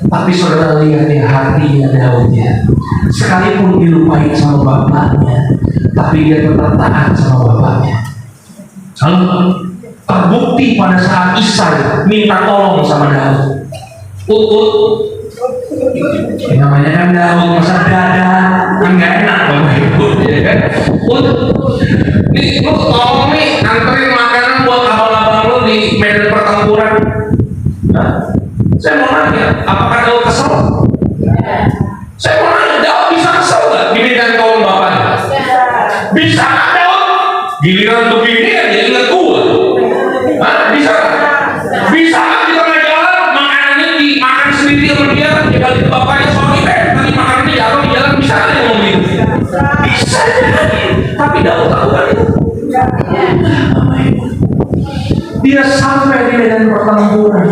Tapi saudara lihat ya hatinya Daud ya. Sekalipun dilupain sama bapaknya, tapi dia tetap taat sama bapaknya. Halo? Terbukti pada saat Isai minta tolong sama Daud. Ya, namanya kan Daud, masa dada kan nggak enak Bapak Ibu, ya kan? Nih lu tolong nih anterin makanan buat abang-abang lu di medan pertempuran. Nah, saya mau nanya, apakah Daud kesel? Saya mau nanya, Daud bisa kesel nggak dimintain tolong bapaknya? Bisa nggak Daud? Giliran begini kan jadi ingat gua. Hah? Bisa nggak? Bisa nggak di tengah jalan makanannya dimakan sendiri sama dia? Ya kali bapaknya suami tadi makanannya jatuh di jalan, bisa nggak dia ngomong gitu? Bisa jadi. Tapi Daud lakukan itu. Dia sampai di medan pertempuran.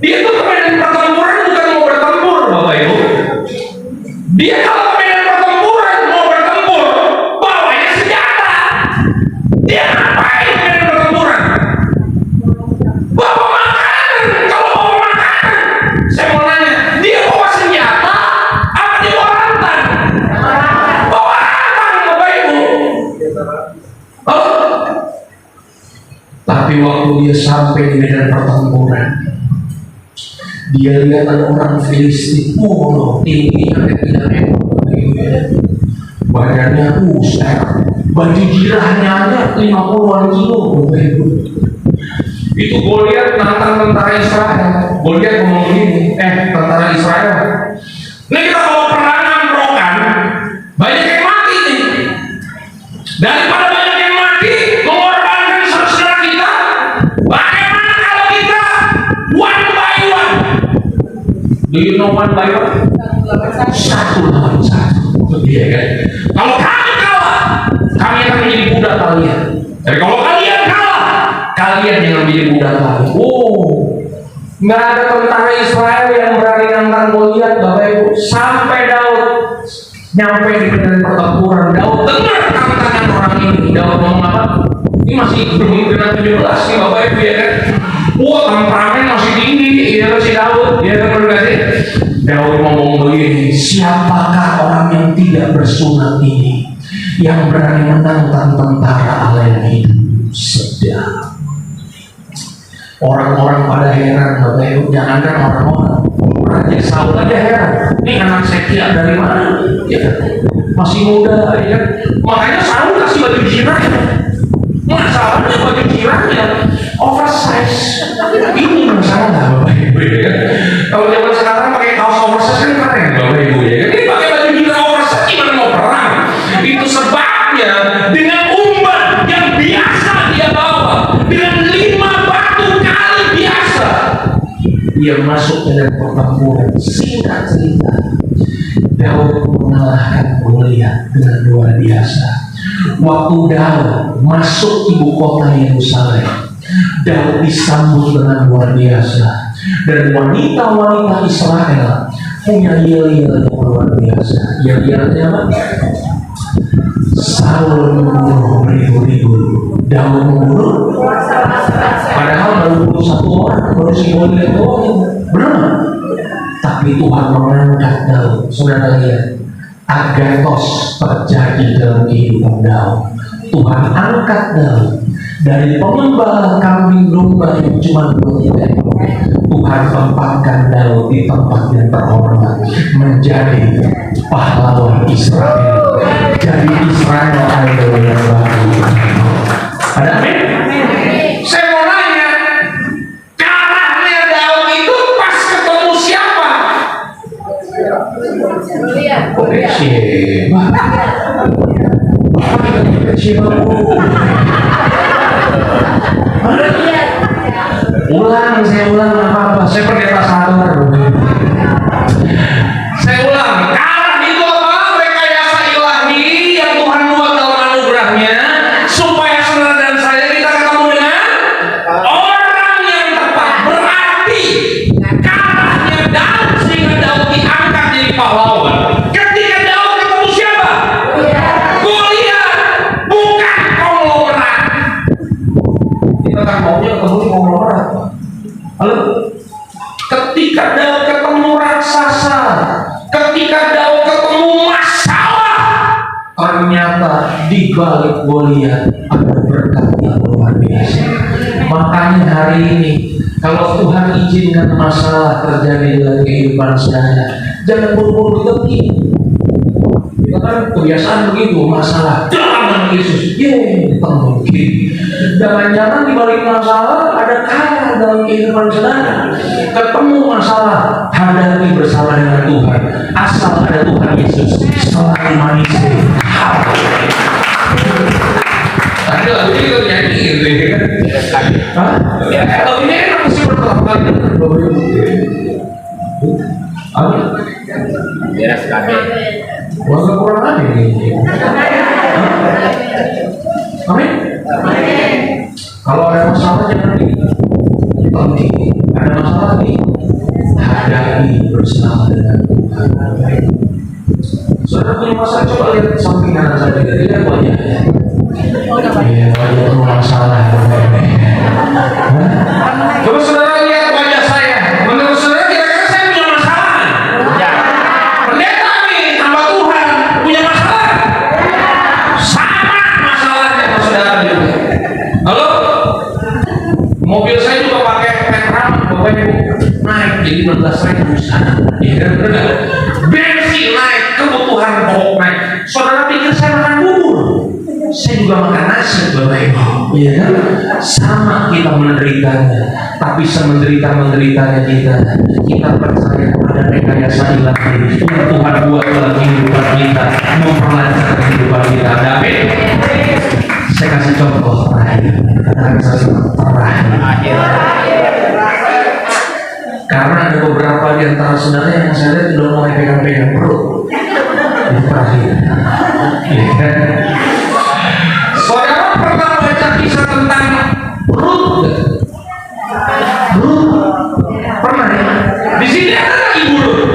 Dia tuh ke medan pertempuran bukan mau bertempur, Bapak Ibu. Dia kalau ke medan pertempuran mau bertempur, bawanya senjata. Dia ngapain ke medan pertempuran? Bawa makanan. Kalau bawa makanan, saya mau nanya, dia bawa senjata apa dia bawa rantan? Bawa rantan, Bapak Ibu. Oh. Tapi waktu dia sampai di medan pertempuran, dia lihat ada orang Filistin, tinggi sampai 3 meter, badannya buset, baju jirahnya aja 50-an kilo. Itu Goliat nantang tentara Israel. Goliat ngomong gini, tentara Israel, ini kita bawa perangan rokan, banyak yang mati nih. Daripada banyak yang mati, mengorbankan saudara kita, bagaimana kalau kita one by one? Do you know one by one? Satu lawan satu. Iya kan? Kalau kami kalah, kami akan menjadi budak kalian. Jadi kalau kalian kalah, kalian yang menjadi budak kami. Nggak ada tentara Israel yang berani nantang Goliat, Bapak Ibu. Sampai Daud nyampe di medan pertempuran, Daud dengar tantangan orang ini. Daud ngomong apa? Ini masih belum genap 17 nih Bapak Ibu, ya kan? Temperamen masih tinggi, ya si Daud, ya kan? Daud ngomong begini, siapakah orang yang tidak bersunat ini yang berani menantang tentara Allah yang hidup? Sedang orang-orang pada heran, Bapak Ibu. Jangankan orang-orang, Raja Saul aja heran, ini anak Sekia dari mana? Ya, masih muda, ya. Makanya Saul kasih baju jirahnya. Masalahnya baju jirahnya oversize. Ini masalah, Bapak Ibu, ya. Kalau zaman sekarang pakai kaos oversize kan keren, Bapak Ibu, ya. Ini pakai baju jirah oversize gimana mau perang? Itu sebabnya dengan umpan yang biasa dia bawa, dengan 5 batu kali biasa, dia masuk ke dalam pertempuran. Singkat cerita, Daud mengalahkan Goliat dengan luar biasa. Waktu Daud masuk ibu kota Yerusalem, Daud disambut dengan luar biasa, dan wanita-wanita Israel punya yel-yel yang luar biasa. Yel-yelnya apa? Saul membunuh beribu-ribu, Daud membunuh, padahal baru 1 orang, baru si Goliat doang, belum. Tapi Tuhan mengangkat Daud. Saudara lihat, agathos terjadi dalam kehidupan Daud. Tuhan angkat Daud dari pengembala kambing domba yang cuma 2 ekor. Tuhan tempatkan Daud di tempat yang terhormat, menjadi pahlawan Israel. Jadi Israel idol yang baru. Ada amin? Saya mau nanya, kalahnya Daud itu pas ketemu siapa? Saya ulang apa-apa. Saya pendeta sadar. Saya ulang. Kalah itu apa? Rekayasa ilahi yang Tuhan buat dalam anugerahnya supaya saudara dan saya kita ketemu dengan orang yang tepat. Berarti kalahnya Daud sehingga Daud diangkat jadi pahlawan. Ketika Daud ketemu siapa? Goliat, bukan konglomerat. Kita kan maunya ketemu konglomerat. Halo? ini, kalau Tuhan izinkan masalah terjadi dalam kehidupan saya, jangan buru-buru ditepi. Kita kan kebiasaan begitu, masalah dalam nama Yesus, ditanggung. Jangan-jangan di balik masalah ada kaya dalam kehidupan saudara. Ketemu masalah, hadapi bersama dengan Tuhan. Asal ada Tuhan Yesus, selalu manusia. Tadi lagu ini tuh nyanyi gitu ya kan? Hah? Lagu ini enak mesti bertahun-tahun. Apa? Beres kabeh. Wah, gak kurang aja nih. Amin. Kalau ada masalah jangan ditepi. Ada masalah nih, hadapi bersama dengan Tuhan. Saudara punya masalah, coba lihat samping kanan saja. Lihat wajahnya. Iya, wajah penuh masalah. Coba saudara lihat wajah saya. Menurut saudara kira-kira saya punya masalah? Pendeta nih, hamba Tuhan punya masalah. Sama masalahnya sama saudara juga. Halo? Mobil saya juga pakai Petra, Bapak Ibu, naik jadi 16.000 sana. Iya kan, benar? Bensin naik, kebutuhan pokok naik. Saudara pikir saya makan bubur? Saya juga makan nasi, Bapak Ibu. Iya kan? Sama kita menderitanya, tapi semenderita-menderitanya kita percaya pada rekayasa ilahi yang Tuhan buat dalam kehidupan kita, memperlancar kehidupan kita. Amin. Saya kasih contoh terakhir. Katakan terakhir. Karena ada beberapa di antara saudara yang saya lihat sudah mulai pegang-pegang perut. Itu terakhir. Iya kan? Saudara pernah baca kisah tentang Ruth? Ruth? Pernah ya? Di sini ada nggak ibu Ruth?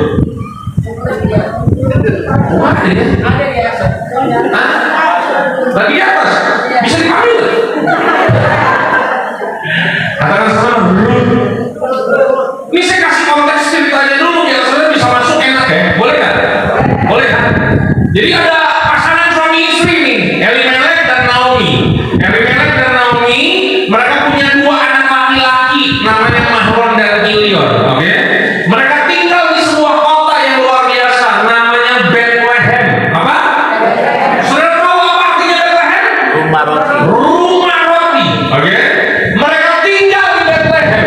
Oh, ada ya? Hah? Bagi atas? Bisa dipanggil? Katakan sama Ruth. Ini saya kasih konteks ceritanya dulu biar saudara bisa masuk enak ya? Boleh nggak? Boleh kan? Jadi ada pasangan suami istri nih, Elimelek dan Naomi. Elimelek dan Naomi, mereka punya dua anak laki-laki, namanya Mahlon dan Kilion. Oke? Mereka tinggal di sebuah kota yang luar biasa, namanya Bethlehem. Apa? Saudara tahu apa artinya Bethlehem? Rumah roti. Rumah roti. Oke? Mereka tinggal di Bethlehem.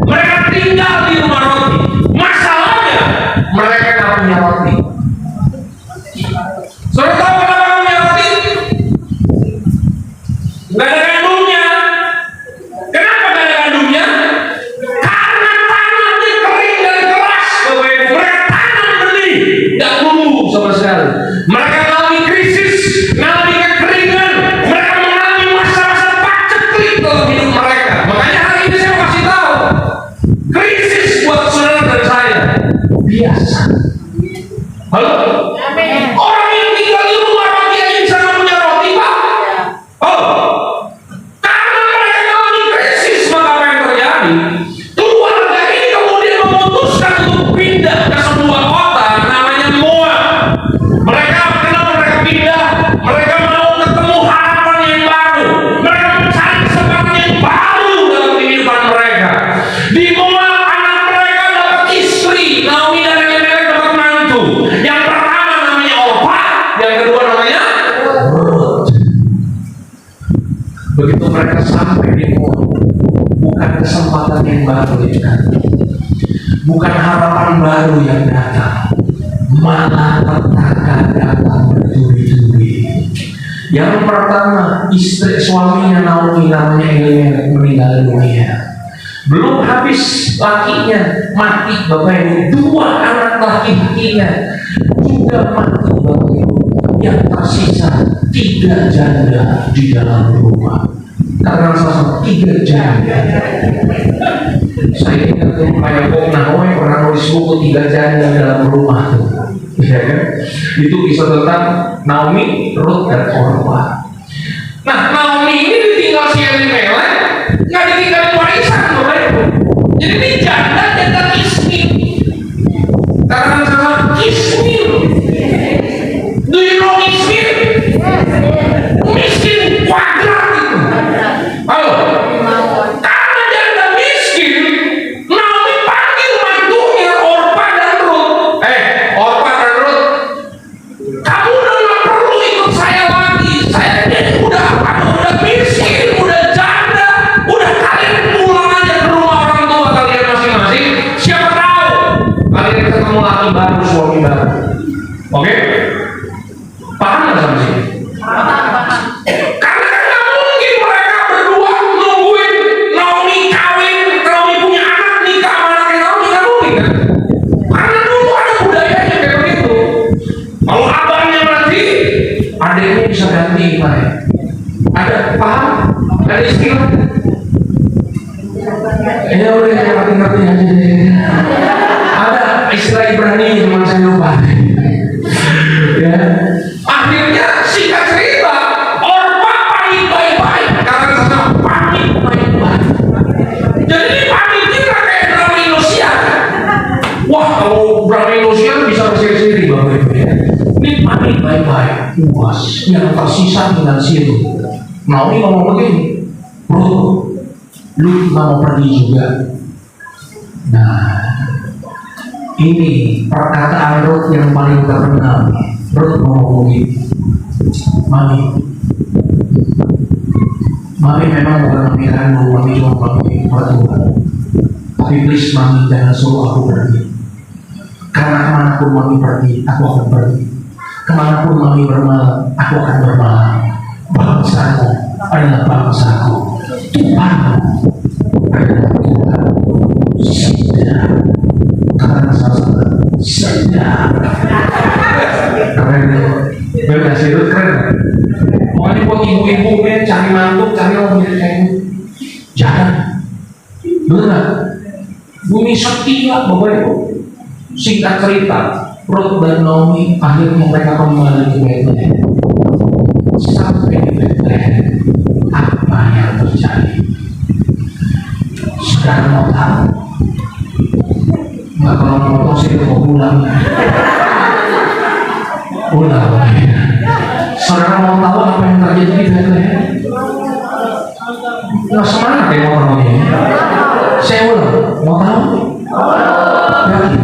Mereka tinggal di rumah roti. Masalahnya, mereka nggak punya roti. Saudara tahu kenapa nggak punya roti? Nggak ada gandumnya. Kenapa nggak ada gandumnya? Karena tanahnya kering dan keras. Bapak Ibu, mereka tanam benih, nggak tumbuh sama sekali. Mereka mengalami krisis, mengalami kekeringan. Mereka mengalami masa-masa paceklik dalam hidup mereka. Makanya hari ini saya kasih tahu, krisis buat saudara dan saya biasa. Halo? Orang yang tinggal di rumah roti aja bisa nggak punya roti, Pak? Oh, karena mereka mengalami krisis, maka apa yang terjadi? Keluarga ini kemudian memutuskan untuk pindah ke sebuah kota namanya Moab. Mereka pindah, mereka mau ketemu harapan yang baru. Mereka mencari kesempatan yang baru dalam kehidupan mereka. Di Moab anak mereka dapat istri, Naomi dan Elimelek dapat mantu. Yang pertama namanya Orpa, yang kedua namanya Ruth. Begitu mereka sampai di Moab, bukan kesempatan yang baru yang datang, bukan harapan baru yang datang, malah petaka datang bertubi-tubi. Yang pertama, istri suaminya Naomi namanya Elimelek meninggal dunia. Belum habis lakinya mati, Bapak Ibu, dua anak laki-lakinya juga mati, Bapak Ibu. Yang tersisa 3 janda di dalam rumah. Karena sama 3 janda. Saya ingat tuh kayak Bung Nahoe pernah nulis buku 3 janda dalam rumah tuh. Ya kan? Itu kisah tentang Naomi, Ruth dan Orpa. Nah, Naomi ini ditinggal si Elimelek, nggak ditinggal warisan, Bapak Ibu. Jadi ini janda kismin. Karena sama kismin. Do you know miskin? Miskin kuadrat itu. Halo. Karena janda miskin. Oke? Paham nggak sampai sini? Karena kan nggak mungkin mereka berdua nungguin Naomi kawin, Naomi punya anak, nikah sama anaknya Naomi, nggak mungkin kan? Karena dulu ada budayanya kayak begitu. Kalau abangnya mati, adiknya bisa ganti Pak. Ada paham? Ada istilah? Ya udah saya ngerti aja deh. Ada istilah Ibrani cuma saya lupa. Ya. Akhirnya singkat cerita, Orpa pamit baik-baik. Karena saya pamit baik-baik. Jadi ini pamitnya nggak kayak drama Indosiar. Wah, kalau drama Indosiar bisa berseri-seri Bapak Ibu ya. Ini pamit baik-baik. Puas. Yang tersisa tinggal situ. Naomi ngomong begini, bro, lu mau pergi juga. Nah, ini perkataan Ruth yang paling terkenal. Ruth ngomong begini, Mami memang bukan mami kandung, mami cuma mami mertua. Tapi please mami jangan suruh aku pergi. Karena kemanapun mami pergi, aku akan pergi. Kemanapun mami bermalam, aku akan bermalam. Bangsaku adalah bangsaku, Tuhanmu adalah Tuhan. Sedap, karena salah sedap. Keren ya, benar sih itu keren. Pokoknya buat ibu-ibu nih cari mantu, cari orang mirip kayak ini. Jangan, benar. Bumi setia Bapak Ibu. Singkat cerita, Ruth dan Naomi akhirnya mereka kembali ke Bethlehem. Sampai di Bethlehem, apa yang terjadi? Saudara mau tahu? Nggak, kalau mau tahu saya mau pulang. Pulang. Saudara mau tahu apa yang terjadi di Bethlehem? Nggak semangat ya mau tahu ini. Saya ulang, mau tahu? Yakin?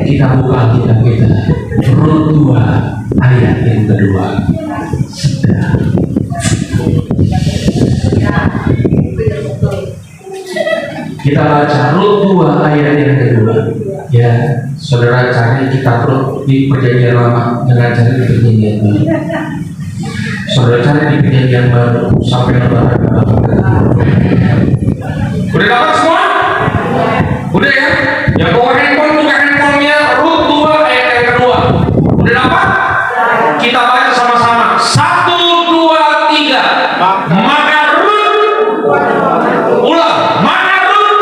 Kita buka Alkitab kita. Rut 2 ayat yang kedua. Kita baca Rut 2 ayat yang kedua. Ya, saudara cari kitab Rut di Perjanjian Lama, jangan cari di Perjanjian Baru. Saudara cari di Perjanjian Baru sampai Lebaran. Udah dapat semua? Udah ya? Yang bawa handphone buka handphonenya Rut 2 ayat yang kedua. Udah dapat? Kita baca sama-sama. 1, 2, 3. Maka Rut, ulang. Maka Rut,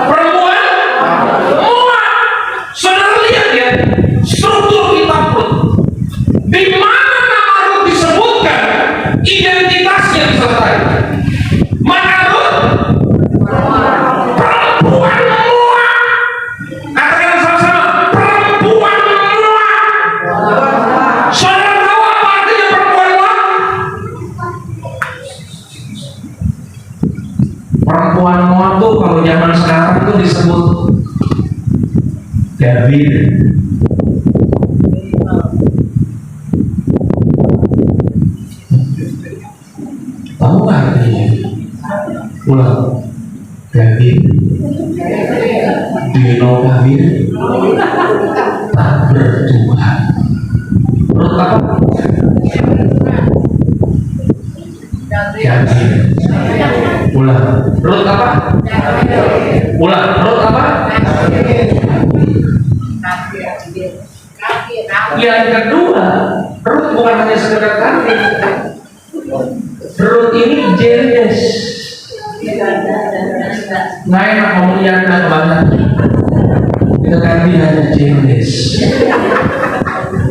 perempuan Moab. Saudara lihat ya, struktur kitab Rut. Di mana nama Rut disebutkan, identitasnya disertai. Maka Rut, perempuan Moab. Katakan sama-sama, perempuan Moab. Saudara tahu apa artinya perempuan Moab? Perempuan Moab tuh kalau zaman sekarang tuh disebut David. Tahu nggak artinya? Ulang. David. Do you know David? Tak bertuhan. Rut apa? David. Ulang. Rut apa? Ulang. Rut apa? Yang kedua, Rut bukan hanya sekedar kambing. Rut ini jenis. Nggak enak ngomong janda banget. Kita ganti hanya jenis.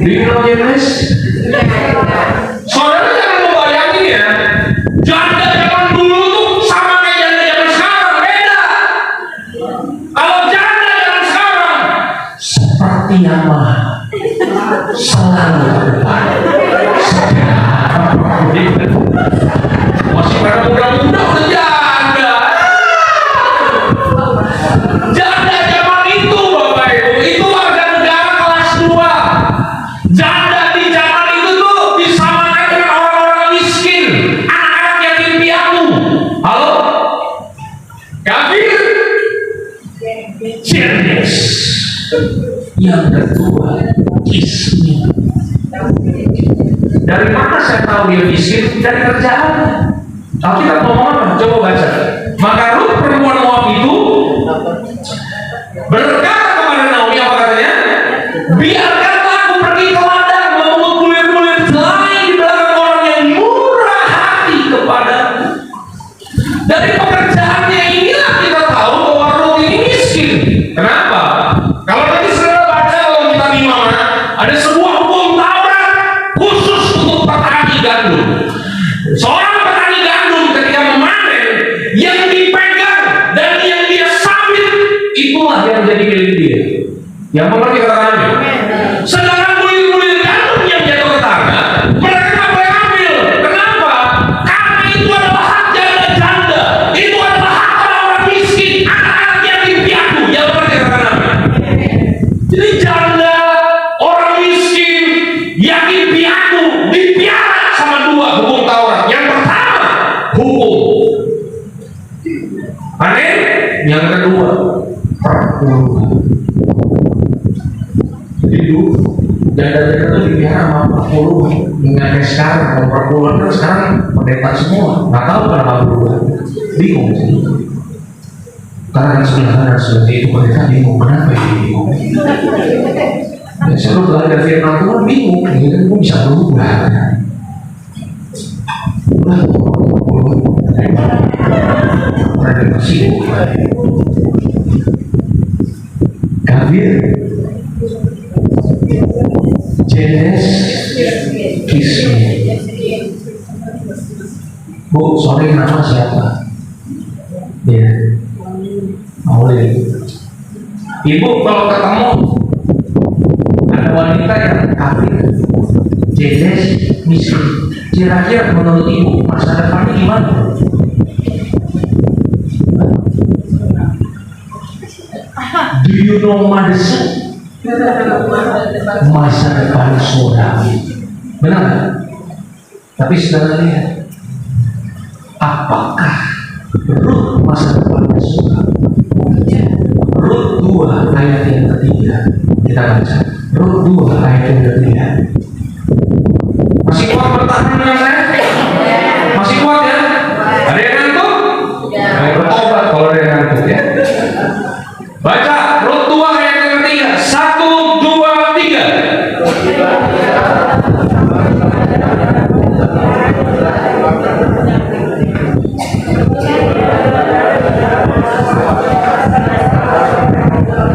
Do you know jenis? Saudara jangan membayangin ya, janda zaman dulu tuh sama kayak janda zaman sekarang, beda. Kalau janda zaman sekarang seperti nama selalu terdepan. Masih pada muda-muda udah janda. Janda zaman itu Bapak Ibu, itu warga negara kelas 2. Janda di zaman itu tuh disamakan dengan orang-orang miskin, anak-anak yatim piatu. Halo? Kafir? Jenis. Yang kedua, kismin. Dari mana saya tahu dia miskin? Dari kerjaannya. Alkitab ngomong apa? Coba baca. Maka Rut perempuan Moab itu berkata kepada Naomi, apa katanya? Biarkanlah aku pergi ke ladang memungut bulir-bulir jelai di belakang orang yang murah hati kepadaku. Dari pekerjaannya inilah kita tahu bahwa Rut ini miskin. Kenapa? Kalau tadi saudara baca kalau kita di mana ada sebuah hukum Taurat khusus untuk petani gandum. Seorang petani gandum ketika memanen, yang dipegang dan yang dia sambit itulah yang menjadi milik dia. Yang mengerti kata-kata amin. Sedangkan bulir-bulir gandum yang jatuh ke tanah, mereka nggak boleh ambil. Kenapa? Karena itu adalah hak janda-janda. Itu adalah hak orang miskin, anak-anak yatim piatu. Yang mengerti kata-kata amin. Jadi janda, orang miskin, yatim piatu dipiara sama dua hukum Taurat. Yang pertama, hukum. Aneh. Yang kedua, perpuluhan. Jadi dulu janda-janda itu dipiara sama perpuluhan. Mengenai sekarang, kalau perpuluhan kan sekarang pendeta semua. Nggak tahu kenapa perpuluhan. Bingung sih. Karena sebelah kanan seperti itu mereka bingung kenapa ini bingung. Ya, saya belajar firman Tuhan bingung, ini kan gue bisa berubah. Ada masih Kabir, Jenes, Kismi. Bu, sorry nama siapa? Ya, Maulid. Ibu kalau ketemu ada wanita yang kafir, jenis miskin, kira-kira menurut ibu masa depannya gimana? Do you know medicine? Masa depan seorang, benar? Tapi saudara lihat, apakah Rut masa depannya seorang? Rut 2 ayat yang ketiga, kita baca. Rut 2 ayat yang ketiga. Masih kuat bertahan dengan saya? Masih kuat ya? Ada yang ngantuk? Ayo bertobat kalau ada yang ngantuk ya. Baca Rut 2 ayat yang ketiga. 1, 2, 3.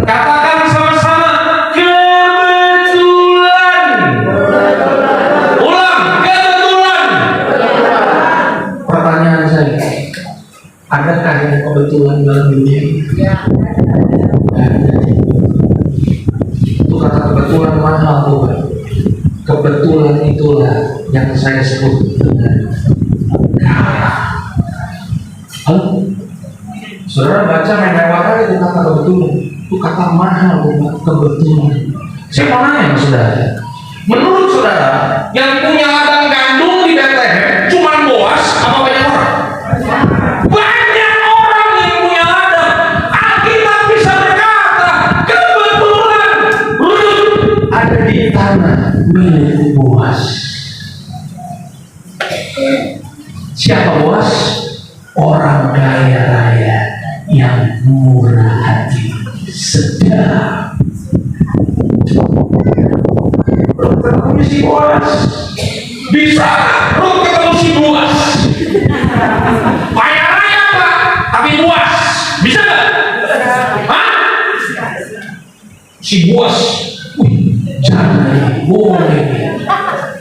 Katakan sama-sama, kebetulan. Ulang, kebetulan. Pertanyaan saya, adakah yang kebetulan dalam dunia ini? Itu kata kebetulan mahal Tuhan. Kebetulan itulah yang saya sebut dengan halo? Saudara baca main lewat aja itu kata kebetulan. Itu kata mahal Tuhan, kebetulan. Saya mau nanya sama saudara, menurut saudara yang punya ladang gandum di Bethlehem cuma Boas apa banyak orang? Banyak orang yang punya ladang. Alkitab bisa berkata kebetulan Rut ada di tanah milik Boas. Siapa Boas? Orang kaya raya yang murah hati, sedap. Rut ketemu si Boas. Bisa Rut ketemu si Boas. Kaya raya Pak, tapi Boas. Bisa nggak? Hah? Si Boas. Jangan boleh.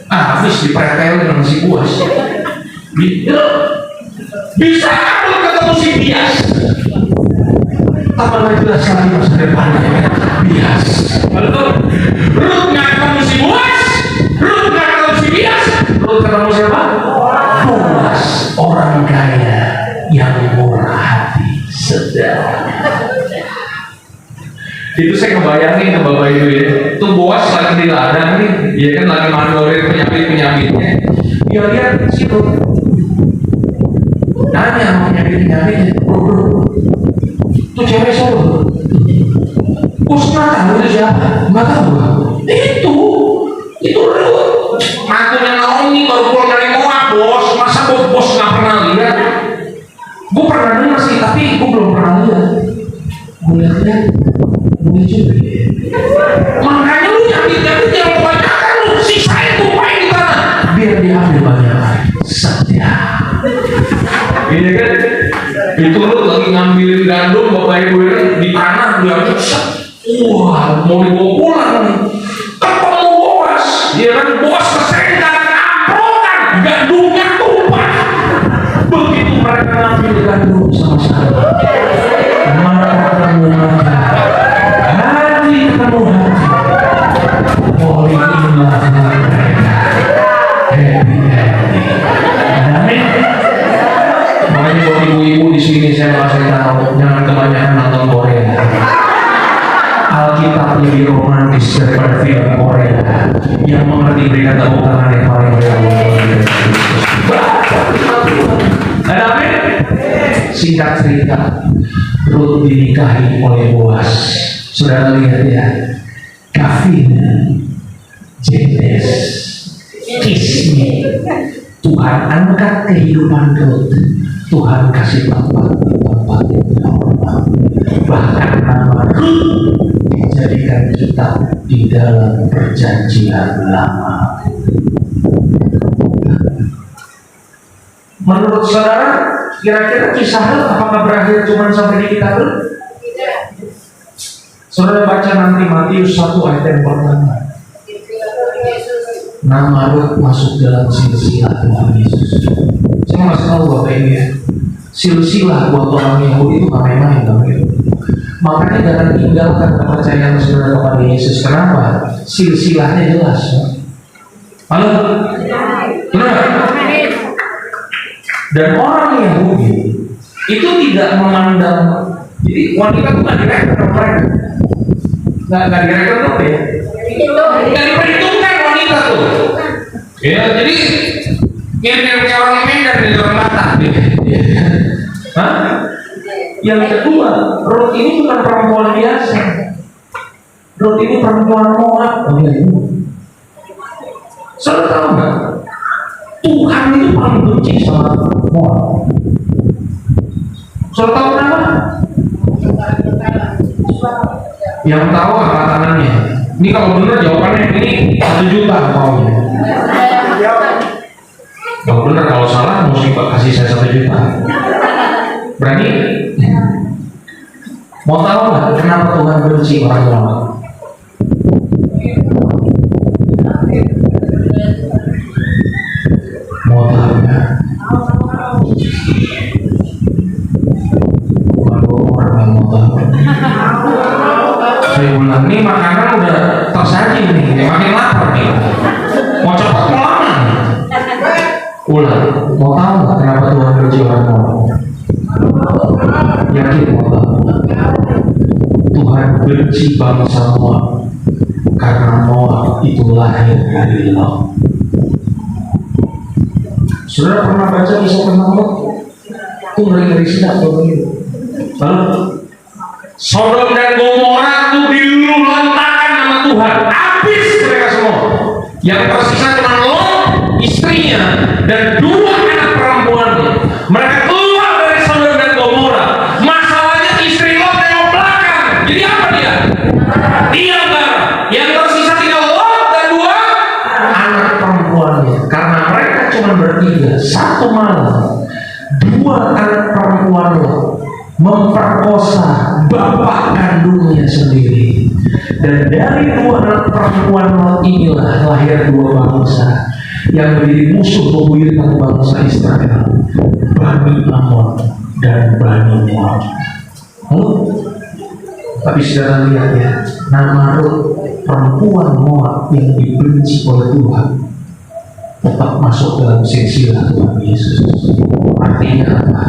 Habis dipretelin dengan si Boas. Bisa Rut ketemu si Bias. Apalagi jelas lagi masa depannya Bias. Betul. Rut nggak ketemu si Boas, Rut nggak ketemu si Bias, Rut ketemu siapa? Boas, orang kaya yang murah hati, sedap. Itu saya ngebayangin ke bapak ibu ya. Itu Boas lagi di ladang nih, dia kan lagi mandorin penyakit-penyakitnya. Dia lihat si Rut. Nanya sama penyakit-penyakitnya, bro, itu cewek siapa? Bos nggak tahu itu siapa? Nggak tahu. Itu Ruth. Mantunya Naomi baru pulang dari Moab, bos. Masa bos nggak pernah lihat? Gue pernah dengar sih, tapi gue belum pernah lihat. Gue lihat, boleh juga. Makanya lu nyakit-nyakit jangan kebanyakan lu. Sisain tumpahin di tanah. Biar diambil banyak saja. Iya kan? Itu lu lagi ngambilin gandum bapak ibu di tanah dia set. Wah, mau dibawa pulang nih. Ketemu Boas, dia kan Boas kesenggak amprokan, gandumnya tumpah. Begitu mereka ngambil gandum sama-sama, maka ketemu hati ketemu hati. Polikilah mereka happy. Amin. Makanya buat ibu-ibu di sini saya kasih tahu, jangan kebanyakan nonton Korea. Alkitab lebih romantis daripada film Korea. Yang mengerti berikan tepuk tangan yang paling meriah. Amin. Singkat cerita, Ruth dinikahi oleh Boas. Saudara lihat ya, Kavina, Jebes, Kismi. Tuhan angkat kehidupan Ruth. Tuhan kasih tempat yang terhormat. Bahkan nama Ruth dijadikan kitab di dalam perjanjian lama. Menurut saudara, kira-kira kisah Ruth apakah berakhir cuma sampai di kitab Ruth? Saudara baca nanti Matius 1 ayat yang pertama. Nama Ruth masuk dalam silsilah Tuhan Yesus. Saya masih tahu Bapak ini ya. Silsilah buat orang Yahudi itu gak main-main. Makanya jangan tinggalkan kepercayaan saudara kepada Yesus. Kenapa? Silsilahnya jelas. Halo? Benar? Dan orang Yahudi itu tidak memandang. Jadi wanita itu gak direktur mereka. Gak direktur tuh ya? Gak diperhitungkan wanita tuh. Ya, jadi kayak orang Medan di dalam Batak. Hah? Yang kedua, Ruth ini bukan perempuan biasa. Ruth ini perempuan Moab. Saudara tahu nggak? Tuhan itu paling benci sama Moab. Saudara tahu kenapa? Yang tahu angkat tangannya. Ini kalau benar jawabannya ini 1 juta maunya. Kalau benar, kalau salah mesti kasih saya 1 juta. Berani? Mau tahu nggak kenapa Tuhan benci orang Moab? Mau tahu nggak? Bukan orang yang mau tahu. Saya bilang nih makanan udah tersaji nih, makin lapar nih. Mau cepat mau lama nih. Ulang, mau tahu nggak kenapa Tuhan benci orang Moab? Yakin mau tahu? Tuhan benci bangsa Moab karena Moab itu lahir dari Lot. Saudara pernah baca kisah tentang Lot? Itu ngeri-ngeri sedap begitu. Lalu Sodom dan Gomora itu diluluhlantakkan nama Tuhan, habis mereka semua. Yang tersisa cuma Lot, istrinya, dan 2 anak perempuannya. Mereka keluar dari Sodom dan Gomora. Masalahnya istri Lot tengok belakang. Jadi apa dia? Dia enggak. Yang tersisa tinggal Lot dan 2 anak perempuannya. Karena mereka cuma bertiga. Satu malam 2 anak perempuan Lot memperkosa bapak kandungnya sendiri. Dan dari 2 anak perempuan Lot inilah lahir 2 bangsa yang menjadi musuh bebuyutan bangsa Israel, Bani Amon dan Bani Moab. Tapi saudara lihat ya, nama Ruth perempuan Moab yang dibenci oleh Tuhan tetap masuk dalam silsilah Tuhan Yesus. Artinya apa?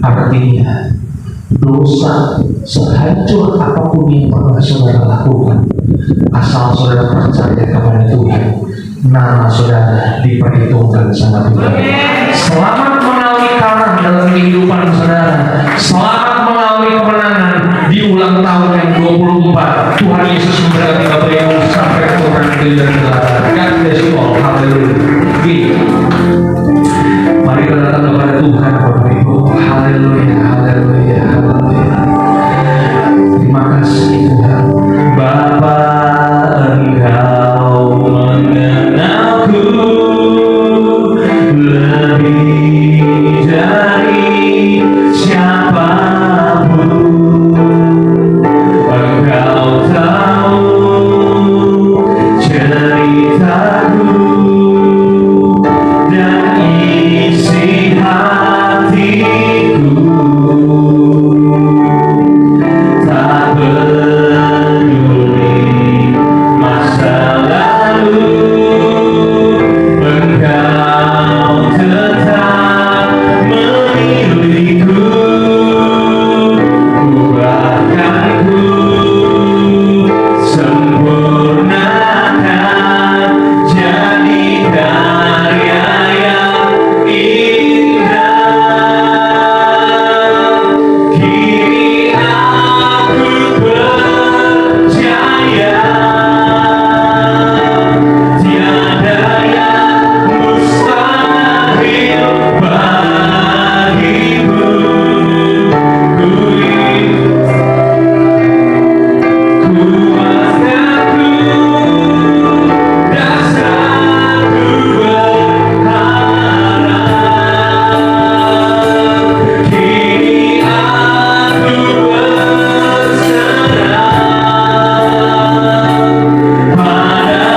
Artinya dosa sehancur apapun yang pernah saudara lakukan, asal saudara percaya kepada Tuhan, nama saudara diperhitungkan sama Tuhan. Selamat mengalami kalah dalam kehidupan saudara. Selamat mengalami kemenangan di ulang tahun yang 24. Tuhan Yesus memberkati Bapak Ibu sampai keturunan dan God bless you all. Haleluya. Mari kita datang kepada Tuhan Bapak Ibu. Haleluya, haleluya, haleluya. Terima kasih Tuhan. Bapa, Engkau mengenalku lebih dari siapapun. Engkau tahu ceritaku dan isi hatiku. Tak peduli masa lalu, Engkau tetap memilihku. Ubahkanku, sempurnakan jadi karya yang indah. Kini aku percaya tiada yang mustahil bagimu. Kuatkanku, dasarku berharap. Kini aku berserah pada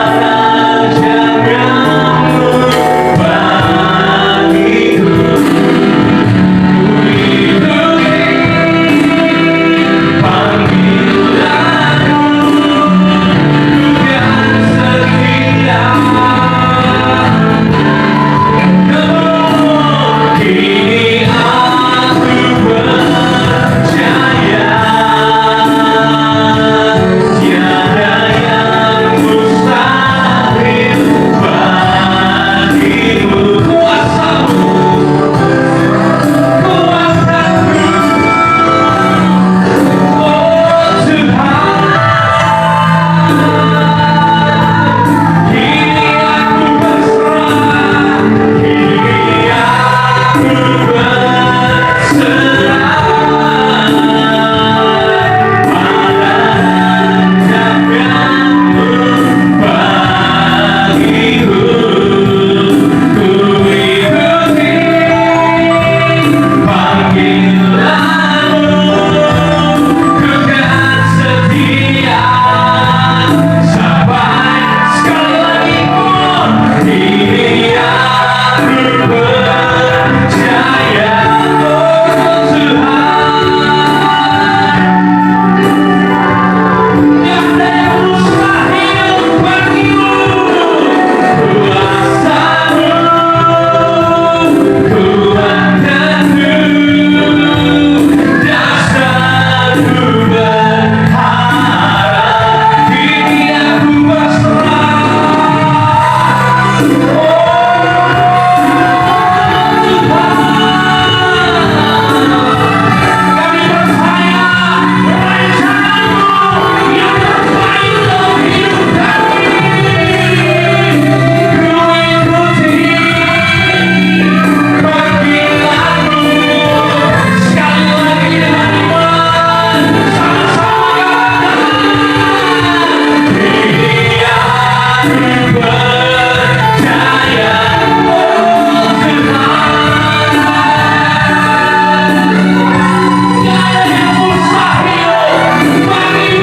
ajaranmu bagiku.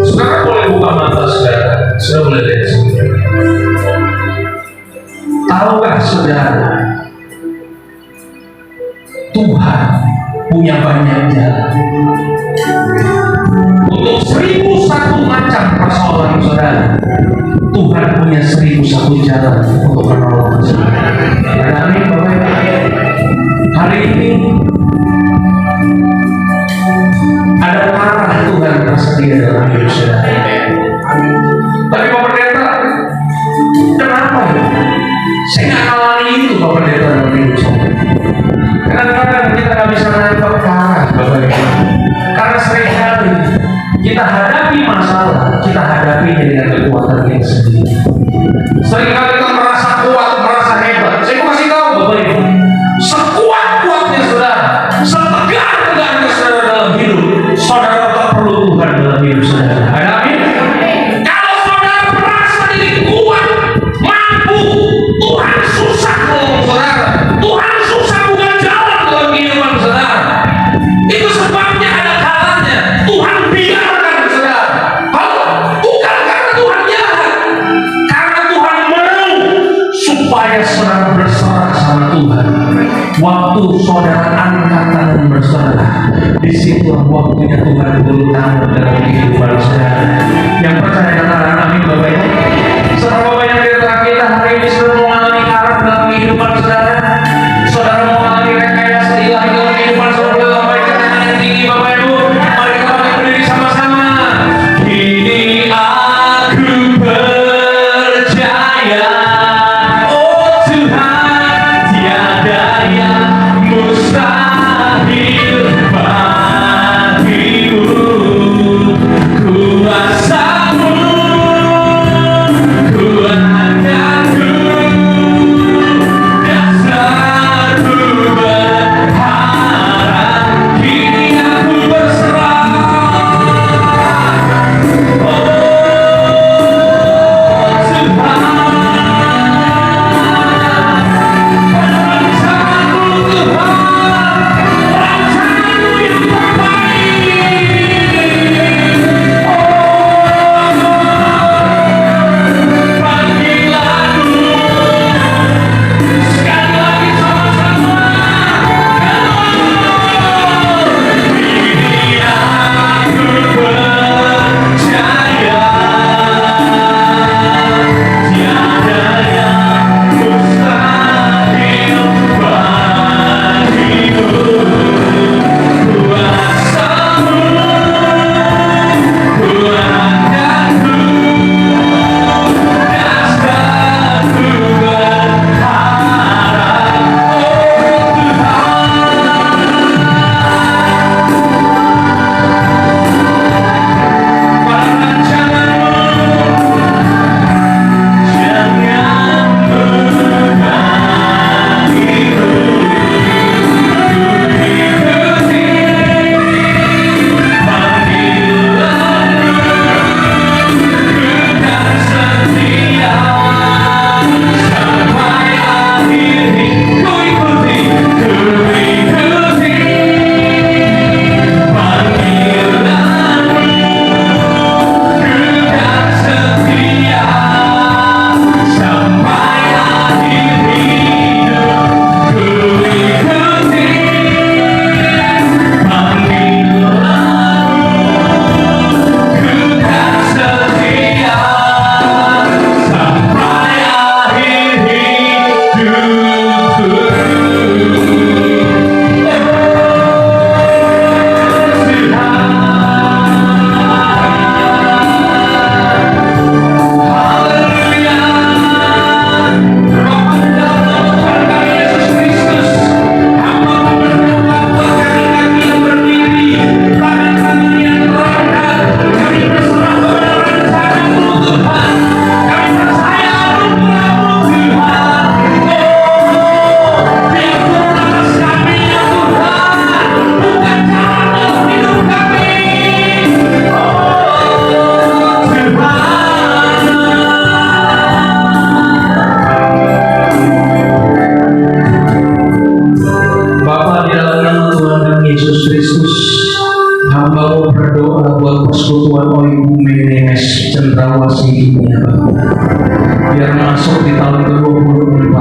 Saudara boleh banyak jalan. Untuk 1001 macam persoalan saudara, Tuhan punya 1001 jalan untuk menolong saudara. Amin, Bapak Ibu. Hari ini ada arah Tuhan tersedia dalam hidup saudara. Tapi Bapak Pendeta, kenapa ya? Saya nggak ngalami itu Bapak Pendeta dalam hidup saya. Kadang-kadang kita nggak bisa menangkap arah Bapak Ibu. Karena seringkali kita hadapi masalah, kita hadapinya dengan kekuatan kita sendiri. Seringkali kita merasa kuat, merasa hebat. Saya mau kasih tahu Bapak Ibu, sekuat-kuatnya saudara, setegar-tegarnya saudara dalam hidup, saudara tetap perlu Tuhan dalam hidup saudara. Amin. Kalau saudara merasa diri kuat, mampu, Tuhan susah menolong saudara. Tuhan susah bukan jalan dalam kehidupan saudara. Itu sebabnya ada kalanya Tuhan biarkan saudara. Bukan karena Tuhan jahat, karena Tuhan mau supaya saudara berserah sama Tuhan. Waktu saudara angkat tangan berserah, disitulah waktunya Tuhan turun tangan dalam kehidupan saudara. Yang percaya katakan amin Bapak Ibu. Saudara Bapak yang di tengah kita hari ini sudah mengalami arah dalam kehidupan saudara. Saudara mengalami rekayasa ilahi dalam kehidupan saudara. Bapak Ibu yang tinggi Bapak Ibu, mari kita berdiri sama-sama. Kini aku percaya, oh Tuhan, tiada yang mustahil bagimu. Kuasamu, kuatkanku, dasarku berharap. Kini aku berserah, oh Tuhan. Rancanganmu Tuhan, rancanganmu yang terbaik. Oh, panggil aku sekali lagi sama-sama. Ini aku percaya, tiada yang mustahil bagimu. Kuasamu, kuatkanku, dasarku berharap. Oh Tuhan, pada rancanganmu jangan mengganggu. Bapa, di dalam nama Tuhan dan Yesus Kristus, hamba mau berdoa buat persekutuan Oiku Menes Cendrawasih ini ya Bapak. Biar masuk di tahun ke-24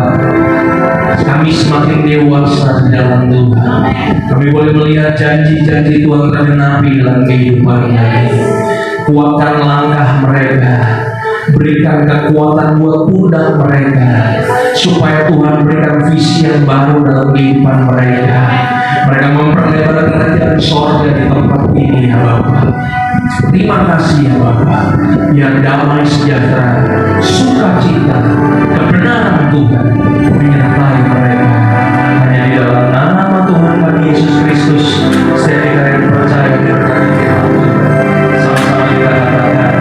Kami semakin dewasa di dalam Tuhan. Kami boleh melihat janji-janji Tuhan tergenapi dalam kehidupan kami. Kuatkan langkah mereka, berikan kekuatan buat pundak mereka, supaya Tuhan berikan visi yang baru dalam kehidupan mereka. Mereka memperlebar kerajaan sorga di tempat ini ya Bapa. Terima kasih ya Bapa. Biar damai sejahtera, sukacita, kebenaran Tuhan menyertai mereka. Hanya di dalam nama Tuhan kami Yesus Kristus, saya yang percaya dan sama-sama kita katakan.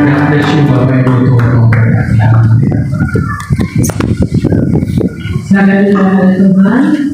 God bless you Bapak Ibu, Tuhan memberkati. Silakan didoakan Tuhan.